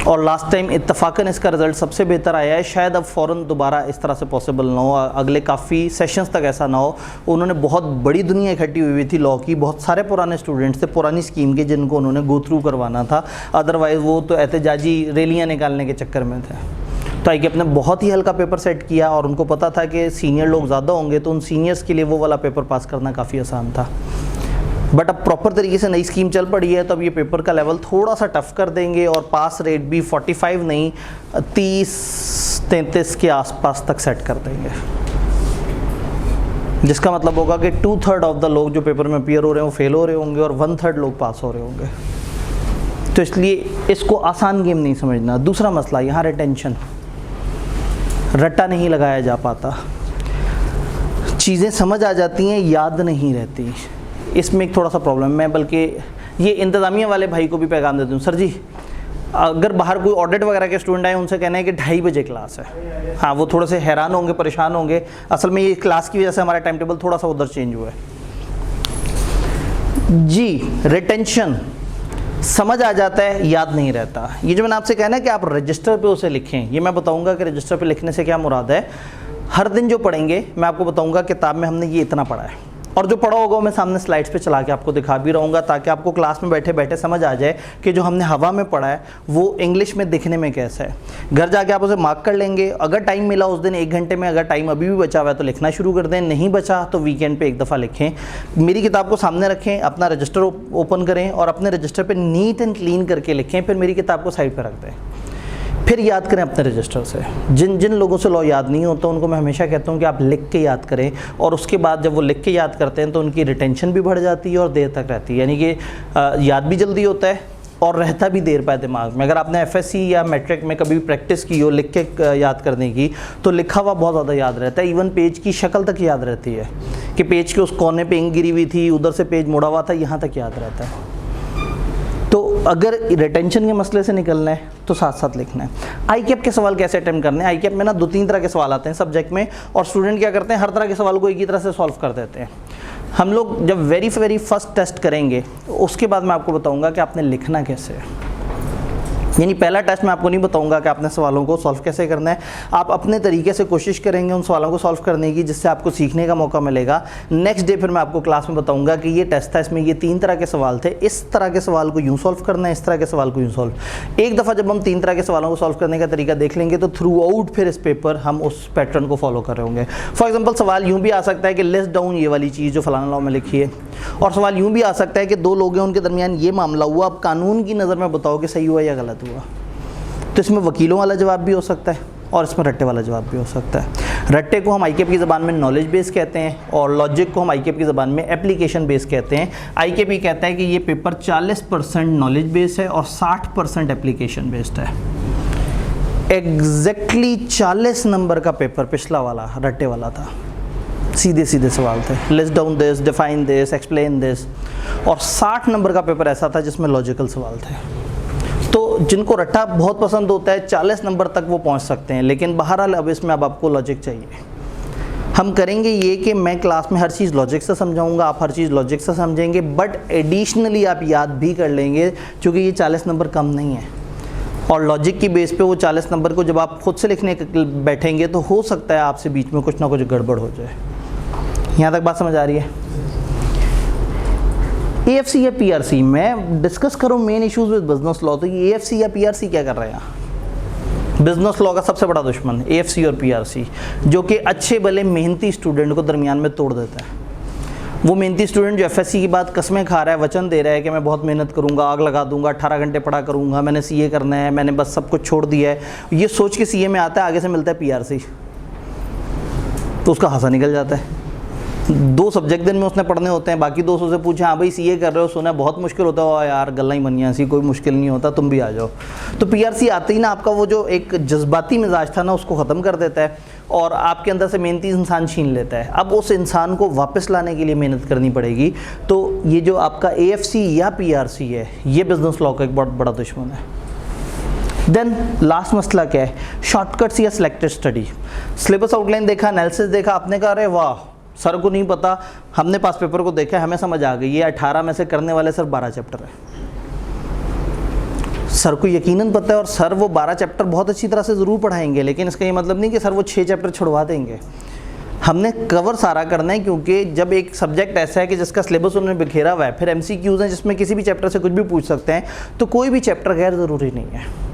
और लास्ट टाइम इत्तफाकन इसका रिज़ल्ट सबसे बेहतर आया है। शायद अब फ़ौरन दोबारा इस तरह से पॉसिबल ना हो, अगले काफ़ी सेशंस तक ऐसा ना हो। उन्होंने बहुत बड़ी दुनिया इकट्ठी हुई थी लॉ की, बहुत सारे पुराने स्टूडेंट्स थे पुरानी स्कीम के जिनको उन्होंने गो थ्रू करवाना था, अदरवाइज़ वो तो एहतजाजी रैलियाँ निकालने के चक्कर में थे। तो आईकेएप ने बहुत ही हल्का पेपर सेट किया और उनको पता था कि सीनियर लोग ज़्यादा होंगे तो उन सीनियर्स के लिए वो वाला पेपर पास करना काफ़ी आसान था। बट अब प्रॉपर तरीके से नई स्कीम चल पड़ी है तो अब ये पेपर का लेवल थोड़ा सा टफ कर देंगे और पास रेट भी 45 नहीं 30-33 के आसपास तक सेट कर देंगे, जिसका मतलब होगा कि 2/3 ऑफ द लोग जो पेपर में अपीयर हो रहे हैं वो फेल हो रहे होंगे और 1/3 लोग पास हो रहे होंगे। तो इसलिए इसको आसान गेम नहीं समझना। दूसरा मसला यहाँ रिटेंशन, रट्टा नहीं लगाया जा पाता, चीज़ें समझ आ जाती हैं याद नहीं रहती, इसमें एक थोड़ा सा प्रॉब्लम है। बल्कि ये इंतज़ामिया वाले भाई को भी पैगाम देती हूँ, सर जी अगर बाहर कोई ऑडिट वगैरह के स्टूडेंट आए उनसे कहना है कि 2:30 बजे क्लास है। हाँ, वो थोड़े से हैरान होंगे, परेशान होंगे, असल में ये क्लास की वजह से हमारा टाइम टेबल थोड़ा सा उधर चेंज हुआ है जी। रिटेंशन समझ आ जाता है, याद नहीं रहता। ये जो मैंने आपसे कहना है कि आप रजिस्टर पे उसे लिखें, ये मैं बताऊंगा कि रजिस्टर पे लिखने से क्या मुराद है। हर दिन जो पढ़ेंगे मैं आपको बताऊंगा किताब में हमने ये इतना पढ़ा है, और जो पढ़ा होगा मैं सामने स्लाइड्स पे चला के आपको दिखा भी रहूँगा ताकि आपको क्लास में बैठे बैठे समझ आ जाए कि जो हमने हवा में पढ़ा है वो इंग्लिश में दिखने में कैसा है। घर जाके आप उसे मार्क कर लेंगे। अगर टाइम मिला उस दिन 1 घंटे में, अगर टाइम अभी भी बचा हुआ है तो लिखना शुरू कर दें, नहीं बचा तो वीकेंड पे एक दफ़ा लिखें। मेरी किताब को सामने रखें, अपना रजिस्टर ओपन करें और अपने रजिस्टर पर नीट एंड क्लीन करके लिखें, फिर मेरी किताब को साइड पर रख दें, फिर याद करें अपने रजिस्टर से। जिन लोगों से लॉ याद नहीं होता उनको मैं हमेशा कहता हूँ कि आप लिख के याद करें, और उसके बाद जब वो लिख के याद करते हैं तो उनकी रिटेंशन भी बढ़ जाती है और देर तक रहती है, यानी कि याद भी जल्दी होता है और रहता भी देर पाए दिमाग में। अगर आपने एफएससी या मैट्रिक में कभी प्रैक्टिस की हो लिख के याद करने की तो लिखा हुआ बहुत ज़्यादा याद रहता है, इवन पेज की शक्ल तक याद रहती है कि पेज के उस कोने पे इंक गिरी हुई थी, उधर से पेज मुड़ा हुआ था, यहाँ तक याद रहता है। तो अगर रिटेंशन के मसले से निकलना है तो साथ साथ लिखना है। आईकेएप के सवाल कैसे अटेम्प्ट करने हैं? आईकेएप में ना 2-3 तरह के सवाल आते हैं सब्जेक्ट में, और स्टूडेंट क्या करते हैं हर तरह के सवाल को एक ही तरह से सॉल्व कर देते हैं। हम लोग जब वेरी फर्स्ट टेस्ट करेंगे उसके बाद मैं आपको बताऊंगा कि आपने लिखना कैसे है। यानी पहला टेस्ट मैं आपको नहीं बताऊंगा कि आपने सवालों को सॉल्व कैसे करना है, आप अपने तरीके से कोशिश करेंगे उन सवालों को सॉल्व करने की जिससे आपको सीखने का मौका मिलेगा। नेक्स्ट डे फिर मैं आपको क्लास में बताऊंगा कि ये टेस्ट था, इसमें ये 3 तरह के सवाल थे, इस तरह के सवाल को यूँ सॉल्व करना है, इस तरह के सवाल को यूँ सॉल्व। एक दफ़ा जब हम 3 तरह के सवालों को सॉल्व करने का तरीका देख लेंगे तो थ्रू आउट फिर इस पेपर हम उस पैटर्न को फॉलो कर रहे होंगे। फॉर एग्जाम्पल सवाल यूँ भी आ सकता है कि लिस्ट डाउन ये वाली चीज़ जो फलाना लॉ में लिखी है, और सवाल यूँ भी आ सकता है कि 2 लोग हैं उनके दरमियान ये मामला हुआ, अब कानून की नज़र में बताओ कि सही हुआ या गलत हुआ। तो इसमें वकीलों वाला जवाब भी हो सकता है और इसमें रट्टे वाला जवाब भी हो सकता है। रट्टे को हम आईकेएप की ज़बान में नॉलेज बेस कहते हैं और लॉजिक को हम आईकेएप की ज़बान में एप्लीकेशन बेस कहते हैं। आईकेएप ये कहता है कि ये पेपर 40% नॉलेज बेस है और 60% एप्लीकेशन बेस्ड है। एग्जैक्टली 40 नंबर का पेपर पिछला वाला रट्टे वाला था, सीधे सीधे सवाल थे, list down this, define this, explain this, और 60 नंबर का पेपर ऐसा था जिसमें लॉजिकल सवाल थे। तो जिनको रट्टा बहुत पसंद होता है 40 नंबर तक वो पहुंच सकते हैं, लेकिन बहरहाल अब इसमें अब आपको लॉजिक चाहिए। हम करेंगे ये कि मैं क्लास में हर चीज़ लॉजिक से समझाऊंगा, आप हर चीज़ लॉजिक से समझेंगे, बट एडिशनली आप याद भी कर लेंगे क्योंकि ये 40 नंबर कम नहीं है। और लॉजिक की बेस पे वो 40 नंबर को जब आप खुद से लिखने बैठेंगे तो हो सकता है आपसे बीच में कुछ ना कुछ गड़बड़ हो जाए। यहाँ तक बात समझ आ रही है? एएफसी या पीआरसी, मैं डिस्कस करूँ main issues with business law, तो ये एएफसी या पीआरसी क्या कर रहे हैं? बिजनेस लॉ का सबसे बड़ा दुश्मन एएफसी और पीआरसी, जो कि अच्छे भले मेहनती स्टूडेंट को दरमियान में तोड़ देता है। वो मेहनती स्टूडेंट जो एफएससी की बात कस्में खा रहा है, वचन दे रहा है कि मैं बहुत मेहनत करूंगा, आग लगा दूंगा, 18 घंटे पढ़ा करूंगा, मैंने सीए करना है, मैंने बस सब कुछ छोड़ दिया है, ये सोच के सीए में आता है, आगे से मिलता है पीआरसी तो उसका हासा निकल जाता है। 2 सब्जेक्ट दिन में उसने पढ़ने होते हैं, बाकी दोस्तों से पूछे हाँ भाई सीए कर रहे हो, सुना बहुत मुश्किल होता है, यार गल्ला ही बनिया सी, कोई मुश्किल नहीं होता, तुम भी आ जाओ। तो पीआरसी आते ही ना आपका वो जो एक जज्बाती मिजाज था ना उसको ख़त्म कर देता है और आपके अंदर से मेहनती इंसान छीन लेता है। अब उस इंसान को वापस लाने के लिए मेहनत करनी पड़ेगी। तो ये जो आपका एएफसी या पीआरसी है ये बिजनेस लॉ का एक बहुत बड़ा दुश्मन है। देन लास्ट मसला क्या है? शॉर्टकट्स या सिलेक्टेड स्टडी। सिलेबस आउटलाइन देखा, एनालिसिस देखा, आपने कहा अरे वाह सर को नहीं पता, हमने पास पेपर को देखा, हमें समझ आ गई, ये 18 में से करने वाले सर 12 चैप्टर है। सर को यकीनन पता है और सर वो 12 चैप्टर बहुत अच्छी तरह से ज़रूर पढ़ाएंगे, लेकिन इसका ये मतलब नहीं कि सर वो 6 चैप्टर छुड़वा देंगे। हमने कवर सारा करना है, क्योंकि जब एक सब्जेक्ट ऐसा है कि जिसका सिलेबस उन्होंने बिखेरा हुआ है, फिर MCQs हैं जिसमें किसी भी चैप्टर से कुछ भी पूछ सकते हैं, तो कोई भी चैप्टर गैर ज़रूरी नहीं है।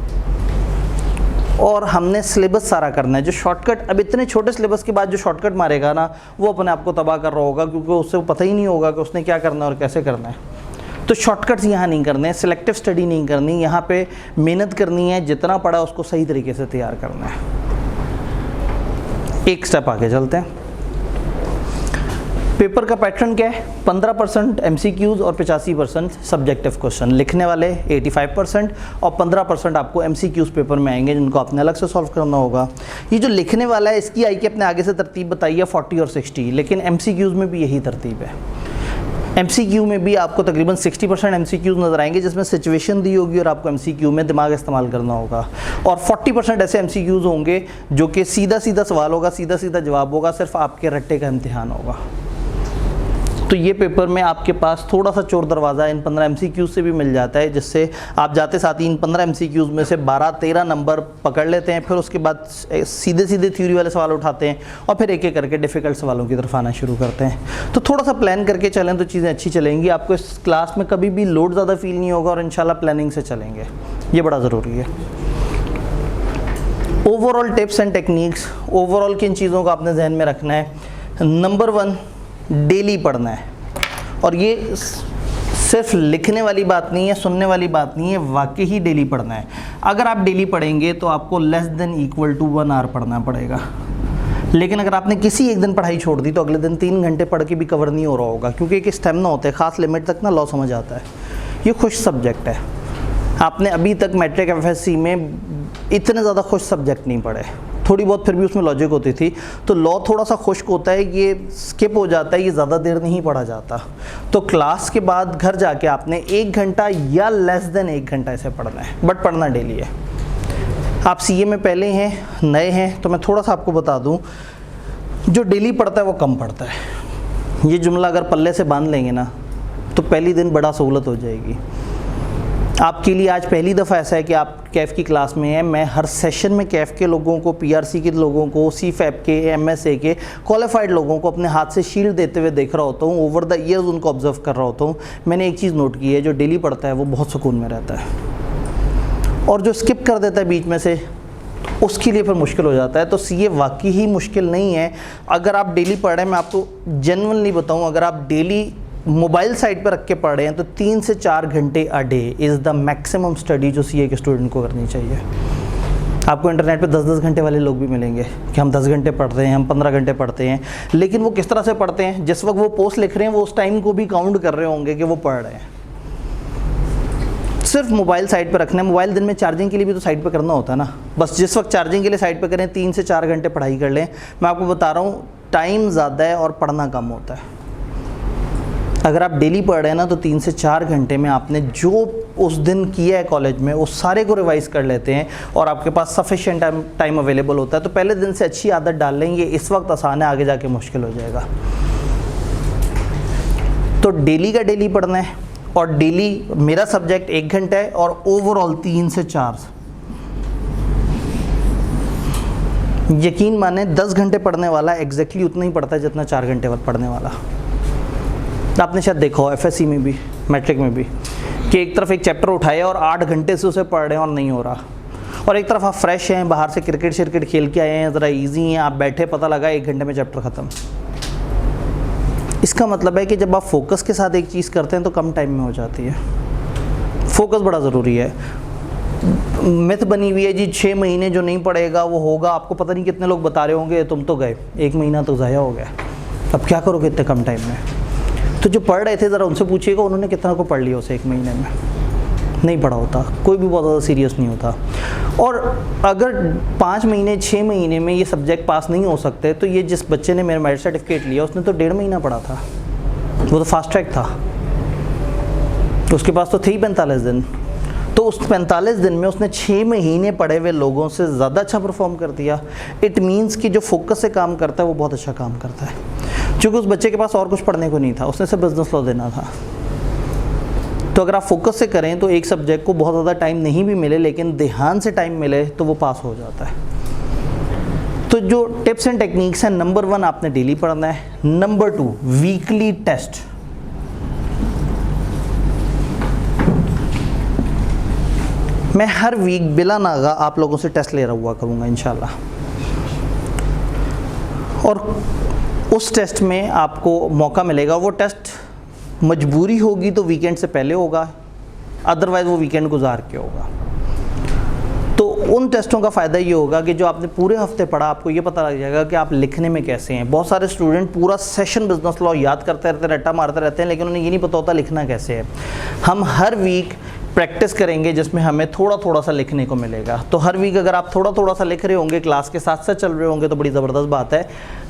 और हमने सिलेबस सारा करना है। जो शॉर्टकट, अब इतने छोटे सिलेबस के बाद जो शॉर्टकट मारेगा ना, वो अपने आप को तबाह कर रहा होगा, क्योंकि उससे पता ही नहीं होगा कि उसने क्या करना है और कैसे करना है। तो शॉर्टकट्स यहाँ नहीं करने हैं, सिलेक्टिव स्टडी नहीं करनी, यहाँ पे मेहनत करनी है, जितना पढ़ा उसको सही तरीके से तैयार करना है। एक स्टेप आगे चलते हैं। पेपर का पैटर्न क्या है? 15% MCQs और 85% सब्जेक्टिव क्वेश्चन। लिखने वाले 85% और 15% आपको MCQs पेपर में आएंगे, जिनको आपने अलग से सॉल्व करना होगा। ये जो लिखने वाला है, इसकी आई के अपने आगे से तरतीब बताई है 40 और 60, लेकिन MCQs में भी यही तरतीब है। MCQ में भी आपको तकरीबन 60% MCQs नज़र आएंगे, जिसमें सिचुएशन दी होगी और आपको MCQ में दिमाग इस्तेमाल करना होगा, और 40% ऐसे MCQs होंगे जो कि सीधा सीधा सवाल होगा, सीधा सीधा जवाब होगा, सिर्फ आपके रट्टे का इम्तिहान होगा। तो ये पेपर में आपके पास थोड़ा सा चोर दरवाज़ा इन 15 MCQs से भी मिल जाता है, जिससे आप जाते साथ ही इन 15 MCQs में से 12-13 नंबर पकड़ लेते हैं। फिर उसके बाद सीधे सीधे थ्योरी वाले सवाल उठाते हैं और फिर एक एक करके डिफ़िकल्ट सवालों की तरफ आना शुरू करते हैं। तो थोड़ा सा प्लान करके चलें तो चीज़ें अच्छी चलेंगी। आपको इस क्लास में कभी भी लोड ज़्यादा फील नहीं होगा, और इंशाल्लाह प्लानिंग से चलेंगे, ये बड़ा ज़रूरी है। Overall tips and techniques, overall किन चीज़ों को आपने जहन में रखना है? नंबर 1, डेली पढ़ना है। और ये सिर्फ लिखने वाली बात नहीं है, सुनने वाली बात नहीं है, वाकई ही डेली पढ़ना है। अगर आप डेली पढ़ेंगे तो आपको less than equal to 1 hour पढ़ना पड़ेगा। लेकिन अगर आपने किसी एक दिन पढ़ाई छोड़ दी तो अगले दिन 3 घंटे पढ़ के भी कवर नहीं हो रहा होगा, क्योंकि एक स्टेमिना होता है, ख़ास लिमिट तक ना लॉ समझ आता है। ये खुश सब्जेक्ट है। आपने अभी तक मैट्रिक FSC में इतने ज़्यादा खुश सब्जेक्ट नहीं पढ़े, थोड़ी बहुत फिर भी उसमें लॉजिक होती थी। तो लॉ थोड़ा सा खुश्क होता है, ये स्किप हो जाता है, ये ज़्यादा देर नहीं पढ़ा जाता। तो क्लास के बाद घर जाके आपने 1 घंटा या लेस देन 1 घंटा इसे पढ़ना है, बट पढ़ना डेली है। आप CA में पहले हैं, नए हैं, तो मैं थोड़ा सा आपको बता दूं, जो डेली पढ़ता है वो कम पढ़ता है। ये जुमला अगर पल्ले से बांध लेंगे ना, तो पहली दिन बड़ा सहूलत हो जाएगी आपके लिए। आज पहली दफ़ा ऐसा है कि आप कैफ़ की क्लास में हैं। मैं हर सेशन में कैफ़ के लोगों को, PRC के लोगों को, CFAP के, MSA के क्वालिफाइड लोगों को अपने हाथ से शील्ड देते हुए देख रहा होता हूँ। ओवर द ईयर्स उनको ऑब्जर्व कर रहा होता हूँ। मैंने एक चीज़ नोट की है, जो डेली पढ़ता है वो बहुत सुकून में रहता है, और जो स्किप कर देता है बीच में से, उसके लिए फिर मुश्किल हो जाता है। तो CA वाकई ही मुश्किल नहीं है अगर आप डेली पढ़ रहे हैं। मैं आपको जेन्युइनली बताऊँ, अगर आप डेली मोबाइल साइड पर रख के पढ़ रहे हैं तो 3 से 4 घंटे a day is the maximum study जो CA के स्टूडेंट को करनी चाहिए। आपको इंटरनेट पे 10-10 घंटे वाले लोग भी मिलेंगे कि हम 10 घंटे पढ़ते हैं, हम 15 घंटे पढ़ते हैं, लेकिन वो किस तरह से पढ़ते हैं? जिस वक्त वो पोस्ट लिख रहे हैं वो उस टाइम को भी काउंट कर रहे होंगे कि वो पढ़ रहे हैं। सिर्फ मोबाइल साइड पर रखना है। मोबाइल दिन में चार्जिंग के लिए भी तो साइड पर करना होता है ना, बस जिस वक्त चार्जिंग के लिए साइड पर करें, 3 से 4 घंटे पढ़ाई कर लें। मैं आपको बता रहा हूँ, टाइम ज़्यादा है और पढ़ना कम होता है। अगर आप डेली पढ़ रहे हैं ना, तो 3 से 4 घंटे में आपने जो उस दिन किया है कॉलेज में, उस सारे को रिवाइज़ कर लेते हैं और आपके पास सफिशिएंट टाइम अवेलेबल होता है। तो पहले दिन से अच्छी आदत डाल लेंगे, इस वक्त आसान है, आगे जाके मुश्किल हो जाएगा। तो डेली का डेली पढ़ना है, और डेली मेरा सब्जेक्ट 1 घंटा है और ओवरऑल 3 से 4। यकीन माने 10 घंटे पढ़ने वाला एग्जैक्टली उतना ही पढ़ता है जितना 4 घंटे बाद पढ़ने वाला। आपने शायद देखा हो FSC में भी, मैट्रिक में भी, कि एक तरफ एक चैप्टर उठाया और 8 घंटे से उसे पढ़ रहे हैं और नहीं हो रहा, और एक तरफ आप फ्रेश हैं, बाहर से क्रिकेट शिरकेट खेल के आए हैं, ज़रा इजी हैं, आप बैठे, पता लगा 1 घंटे में चैप्टर ख़त्म। इसका मतलब है कि जब आप फोकस के साथ एक चीज़ करते हैं तो कम टाइम में हो जाती है। फोकस बड़ा ज़रूरी है। मिथ बनी हुई है जी 6 महीने जो नहीं पढ़ेगा वो होगा। आपको पता नहीं कितने लोग बता रहे होंगे तुम तो गए, 1 महीना तो ज़ाया हो गया, अब क्या करोगे इतने कम टाइम में? तो जो पढ़ रहे थे ज़रा उनसे पूछिएगा उन्होंने कितना को पढ़ लिया उसे 1 महीने में। नहीं पढ़ा होता, कोई भी बहुत ज़्यादा सीरियस नहीं होता। और अगर 5 महीने 6 महीने में ये सब्जेक्ट पास नहीं हो सकते, तो ये जिस बच्चे ने मेरा मेरिट सर्टिफिकेट लिया उसने तो 1.5 महीना पढ़ा था, वो तो फास्ट ट्रैक था, तो उसके पास तो थे ही 45 दिन। तो उस 45 दिन में उसने 6 महीने पढ़े हुए लोगों से ज़्यादा अच्छा परफॉर्म कर दिया। इट मीन्स कि जो फोकस से काम करता है वो बहुत अच्छा काम करता है। क्योंकि उस बच्चे के पास और कुछ पढ़ने को नहीं था, उसने सिर्फ बिजनेस लॉ देना था। तो अगर आप फोकस से करें तो एक सब्जेक्ट को बहुत ज़्यादा टाइम नहीं भी मिले लेकिन ध्यान से टाइम मिले तो वो पास हो जाता है। तो जो टिप्स एंड टेक्निक्स हैं, नंबर 1 आपने डेली पढ़ना है, नंबर 2 वीकली टेस्ट। मैं हर वीक बिला नागा आप लोगों से टेस्ट ले रहा हुआ करूँगा इंशाल्लाह, और उस टेस्ट में आपको मौका मिलेगा। वो टेस्ट मजबूरी होगी तो वीकेंड से पहले होगा, अदरवाइज़ वो वीकेंड गुजार के होगा। तो उन टेस्टों का फ़ायदा ये होगा कि जो आपने पूरे हफ्ते पढ़ा आपको ये पता लग जाएगा कि आप लिखने में कैसे हैं। बहुत सारे स्टूडेंट पूरा सेशन बिजनेस लॉ याद करते रहते हैं, रट्टा मारते रहते हैं, लेकिन उन्हें ये नहीं पता होता लिखना कैसे है। हम हर वीक प्रैक्टिस करेंगे जिसमें हमें थोड़ा थोड़ा सा लिखने को मिलेगा। तो हर वीक अगर आप थोड़ा थोड़ा सा लिख रहे होंगे, क्लास के साथ साथ चल रहे होंगे, तो बड़ी ज़बरदस्त बात है।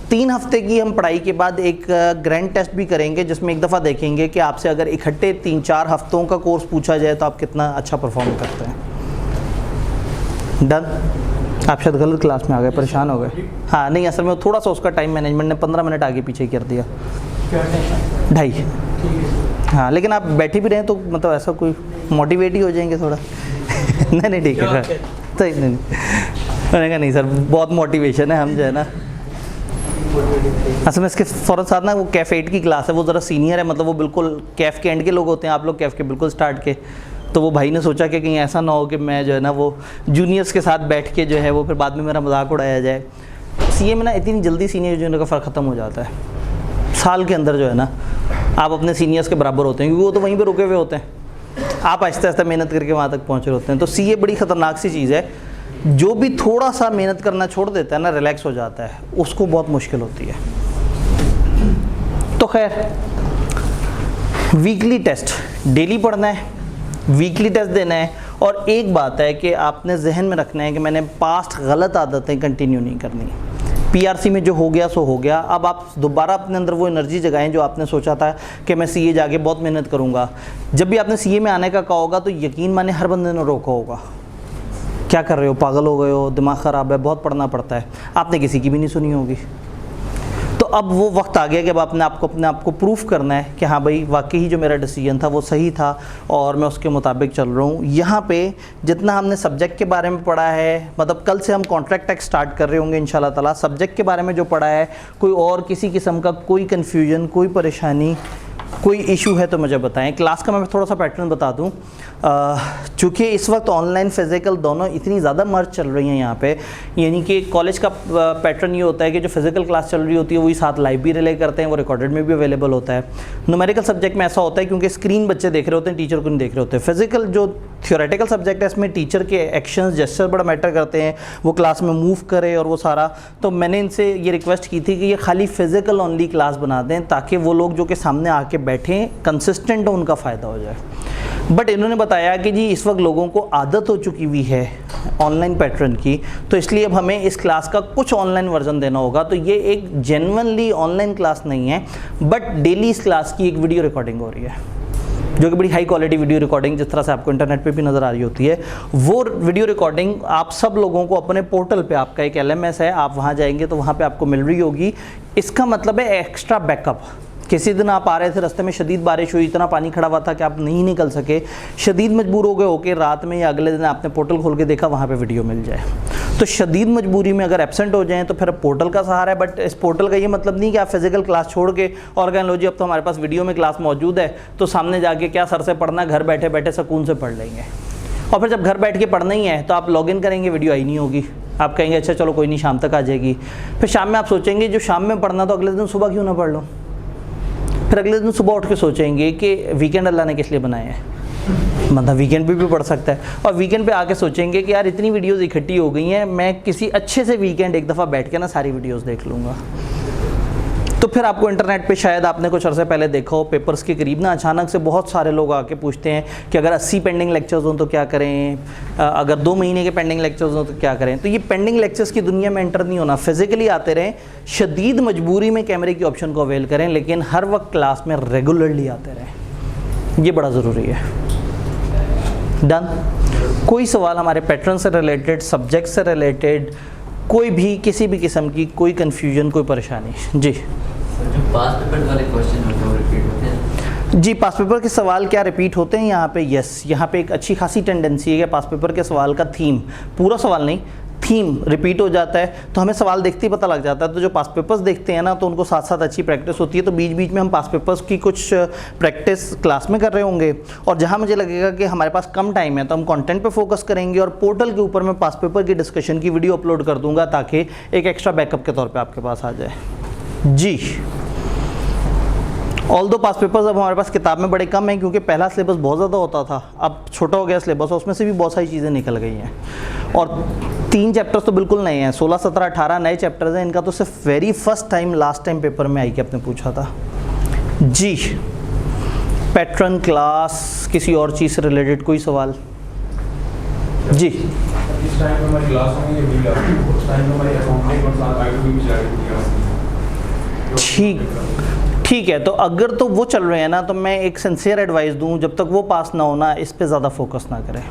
3 हफ्ते की हम पढ़ाई के बाद एक ग्रैंड टेस्ट भी करेंगे जिसमें एक दफ़ा देखेंगे कि आपसे अगर इकट्ठे 3-4 हफ्तों का कोर्स पूछा जाए तो आप कितना अच्छा परफॉर्म करते हैं। डन। आप शायद गलत क्लास में आ गए, परेशान हो गए। हाँ नहीं, असल में थोड़ा सा उसका टाइम मैनेजमेंट ने 15 मिनट आगे पीछे कर दिया, 2:30। हाँ लेकिन आप बैठे भी रहें तो मतलब ऐसा कोई मोटिवेट ही हो जाएंगे थोड़ा। नहीं ठीक है सर, तो नहीं मैंने कहा नहीं सर बहुत मोटिवेशन है, हम जो है ना असल में इसके फ़ौरन साथ ना वो कैफ़ 8 की क्लास है, वो ज़रा सीनियर है, मतलब वो बिल्कुल कैफ़ के एंड के लोग होते हैं, आप लोग कैफ़ के बिल्कुल स्टार्ट के। तो वो भाई ने सोचा कि कहीं ऐसा ना हो कि मैं जो है ना वो जूनियर्स के साथ बैठ के जो है वो फिर बाद में मेरा मजाक उड़ाया जाए। सीए में ना इतनी जल्दी सीनियर जूनियर का फ़र्क ख़त्म हो जाता है, साल के अंदर जो है ना आप अपने सीनियर्स के बराबर होते हैं, क्योंकि वो तो वहीं पर रुके हुए होते हैं, आप आहिस्ता आहिस्ता मेहनत करके वहाँ तक पहुँच रहे होते हैं। तो सीए बड़ी ख़तरनाक सी चीज़ है, जो भी थोड़ा सा मेहनत करना छोड़ देता है ना, रिलैक्स हो जाता है, उसको बहुत मुश्किल होती है। तो खैर वीकली टेस्ट डेली पढ़ना है, वीकली टेस्ट देना है, और एक बात है कि आपने जहन में रखना है कि मैंने पास्ट गलत आदतें कंटिन्यू नहीं करनी। पीआरसी में जो हो गया सो हो गया, अब आप दोबारा अपने अंदर वो एनर्जी जगाएं जो आपने सोचा था कि मैं सीए जाके बहुत मेहनत करूँगा। जब भी आपने सीए में आने का कहा होगा तो यकीन माने हर बंदे ने रोका होगा, क्या कर रहे हो, पागल हो गए हो, दिमाग ख़राब है, बहुत पढ़ना पड़ता है। आपने किसी की भी नहीं सुनी होगी। तो अब वो वक्त आ गया कि अब आपने अपने आप को प्रूफ करना है कि हाँ भाई वाकई ही जो मेरा डिसीजन था वो सही था और मैं उसके मुताबिक चल रहा हूँ। यहाँ पे जितना हमने सब्जेक्ट के बारे में पढ़ा है, मतलब कल से हम कॉन्ट्रैक्ट टैक्स स्टार्ट कर रहे होंगे इंशाल्लाह ताला, सब्जेक्ट के बारे में जो पढ़ा है, कोई और किसी किस्म का कोई कन्फ्यूजन, कोई परेशानी, कोई इशू है तो मुझे बताएं। क्लास का मैं थोड़ा सा पैटर्न बता दूं, चूँकि इस वक्त ऑनलाइन फिज़िकल दोनों इतनी ज़्यादा मर्ज चल रही हैं यहाँ पे, यानी कि कॉलेज का पैटर्न ये होता है कि जो फिज़िकल क्लास चल रही होती है वही साथ लाइव भी रिले करते हैं, वो रिकॉर्डेड में भी अवेलेबल होता है। न्यूमेरिकल सब्जेक्ट में ऐसा होता है क्योंकि स्क्रीन बच्चे देख रहे होते हैं, टीचर को नहीं देख रहे होते। फिज़िकल जो थियोरेटिकल सब्जेक्ट है इसमें टीचर के एक्शंस जेस्चर बड़ा मैटर करते हैं, वो क्लास में मूव करे और वो सारा। तो मैंने इनसे ये रिक्वेस्ट की थी कि ये खाली फिज़िकल ओनली क्लास बना दें ताकि वो लोग जो कि सामने आके बैठें कंसिस्टेंट हो, उनका फ़ायदा हो जाए। बट इन्होंने बताया कि जी इस वक्त लोगों को आदत हो चुकी हुई है ऑनलाइन पैटर्न की, तो इसलिए अब हमें इस क्लास का कुछ ऑनलाइन वर्जन देना होगा। तो ये एक जेन्युइनली ऑनलाइन क्लास नहीं है, बट डेली इस क्लास की एक वीडियो रिकॉर्डिंग हो रही है, जो कि बड़ी हाई क्वालिटी वीडियो रिकॉर्डिंग जिस तरह से आपको इंटरनेट पे भी नज़र आ रही होती है। वो वीडियो रिकॉर्डिंग आप सब लोगों को अपने पोर्टल पे, आपका एक LMS है, आप वहाँ जाएंगे तो वहाँ पे आपको मिल रही होगी। इसका मतलब है एक्स्ट्रा बैकअप। किसी दिन आप आ रहे थे, रास्ते में शदीद बारिश हुई, इतना पानी खड़ा हुआ था कि आप नहीं निकल सके, शदीद मजबूर हो गए हो कि रात में या अगले दिन आपने पोर्टल खोल के देखा वहाँ पे वीडियो मिल जाए। तो शदीद मजबूरी में अगर एब्सेंट हो जाएं तो फिर पोर्टल का सहारा है। बट इस पोर्टल का ये मतलब नहीं कि आप फिजिकल क्लास छोड़ के और कहें लो जी अब तो हमारे पास वीडियो में क्लास मौजूद है तो सामने जाके क्या सर से पढ़ना, घर बैठे बैठे सुकून से पढ़ लेंगे। और फिर जब घर बैठ के पढ़ना ही है तो आप लॉगिन करेंगे, वीडियो आई नहीं होगी, आप कहेंगे अच्छा चलो कोई नहीं शाम तक आ जाएगी। फिर शाम में आप सोचेंगे जो शाम में पढ़ना तो अगले दिन सुबह क्यों ना पढ़ लो। फिर अगले दिन सुबह उठ के सोचेंगे कि वीकेंड अल्लाह ने किस लिए बनाए हैं, मतलब वीकेंड पे भी पढ़ सकता है। और वीकेंड पे आके सोचेंगे कि यार इतनी वीडियोस इकट्ठी हो गई हैं, मैं किसी अच्छे से वीकेंड एक दफ़ा बैठ के ना सारी वीडियोस देख लूँगा। तो फिर आपको इंटरनेट पे शायद आपने कुछ अर्से पहले देखा हो, पेपर्स के करीब ना अचानक से बहुत सारे लोग आके पूछते हैं कि अगर 80 पेंडिंग लेक्चर्स हों तो क्या करें, अगर 2 महीने के पेंडिंग लेक्चर्स हों तो क्या करें। तो ये पेंडिंग लेक्चर्स की दुनिया में एंटर नहीं होना, फिजिकली आते रहें, शदीद मजबूरी में कैमरे की ऑप्शन को अवेल करें, लेकिन हर वक्त क्लास में रेगुलरली आते रहें, ये बड़ा ज़रूरी है। डन। कोई सवाल हमारे पैटर्न से रिलेटेड, सब्जेक्ट से रिलेटेड, कोई भी किसी भी किस्म की कोई कन्फ्यूजन, कोई परेशानी? जी जो पास पेपर वाले क्वेश्चन होते हैं वो रिपीट होते हैं? जी, पास पेपर के सवाल क्या रिपीट होते हैं यहाँ पे? यस, यहाँ पे एक अच्छी खासी टेंडेंसी है कि पास पेपर के सवाल का थीम, पूरा सवाल नहीं, थीम रिपीट हो जाता है, तो हमें सवाल देखते ही पता लग जाता है। तो जो पास पेपर्स देखते हैं ना, तो उनको साथ साथ अच्छी प्रैक्टिस होती है। तो बीच बीच में हम पास पेपर्स की कुछ प्रैक्टिस क्लास में कर रहे होंगे, और जहाँ मुझे लगेगा कि हमारे पास कम टाइम है तो हम कंटेंट पे फोकस करेंगे, और पोर्टल के ऊपर मैं पास पेपर की डिस्कशन की वीडियो अपलोड कर दूंगा ताकि एक एक्स्ट्रा बैकअप के तौर पर आपके पास आ जाए। जी, ऑल दो पास पेपर्स अब हमारे पास किताब में बड़े कम हैं, क्योंकि पहला सिलेबस बहुत ज़्यादा होता था, अब छोटा हो गया सिलेबस, उसमें से भी बहुत सारी चीज़ें निकल गई हैं। और 3 चैप्टर्स तो बिल्कुल नए हैं, 16, 17, 18 नए चैप्टर्स हैं। इनका तो सिर्फ very first time last time paper में आई कि आपने पूछा था। जी, पैटर्न, क्लास, किसी और चीज़ से रिलेटेड कोई सवाल? जी, इस टाइम हमारी क्लास होंगी ये भी आती, उस टाइम हमारी अकाउंटिंग और साथ आईटी भी जाएगी। ठीक है। तो अगर तो वो चल रहे हैं ना, तो मैं एक सिंसियर एडवाइस दूं, जब तक वो पास ना होना इस पे ज़्यादा फोकस ना करें।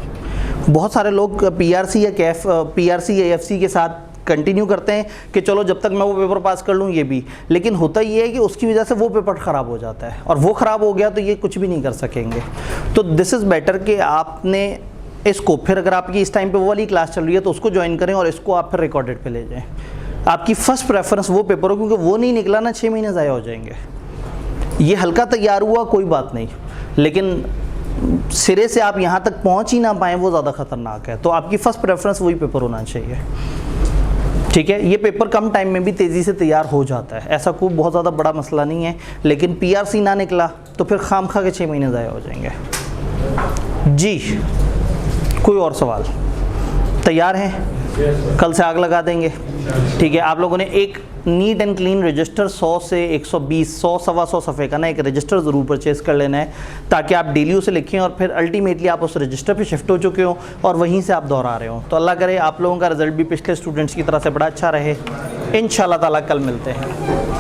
बहुत सारे लोग पीआरसी या कैफ, पीआरसी या एफसी के साथ कंटिन्यू करते हैं कि चलो जब तक मैं वो पेपर पास कर लूँ ये भी, लेकिन होता ये है कि उसकी वजह से वो पेपर ख़राब हो जाता है, और वो ख़राब हो गया तो ये कुछ भी नहीं कर सकेंगे। तो दिस इज़ बेटर कि आपने इसको, फिर अगर आपकी इस टाइम पे वो वाली क्लास चल रही है तो उसको ज्वाइन करें, और इसको आप फिर रिकॉर्डेड पे ले जाएं। आपकी फ़र्स्ट प्रेफरेंस वो पेपर हो, क्योंकि वो नहीं निकला ना 6 महीने ज़ाया हो जाएंगे। ये हल्का तैयार हुआ कोई बात नहीं, लेकिन सिरे से आप यहाँ तक पहुँच ही ना पाएँ वो ज़्यादा ख़तरनाक है। तो आपकी फ़र्स्ट प्रेफरेंस वही पेपर होना चाहिए। ठीक है, ये पेपर कम टाइम में भी तेज़ी से तैयार हो जाता है, ऐसा कोई बहुत ज़्यादा बड़ा मसला नहीं है। लेकिन पीआरसी ना निकला तो फिर खामखा के 6 महीने ज़ाया हो जाएंगे। जी, कोई और सवाल? तैयार हैं? कल से आग लगा देंगे। ठीक है, आप लोगों ने एक नीट एंड क्लीन रजिस्टर 100 से 120, 100 सवा 100 सफ़े का ना एक रजिस्टर ज़रूर परचेज़ कर लेना है, ताकि आप डेली उसे लिखें और फिर अल्टीमेटली आप उस रजिस्टर पे शिफ्ट हो चुके हो और वहीं से आप दोहरा रहे हो। तो अल्लाह करे आप लोगों का रिजल्ट भी पिछले स्टूडेंट्स की तरह से बड़ा अच्छा रहे। इंशाल्लाह ताला कल मिलते हैं।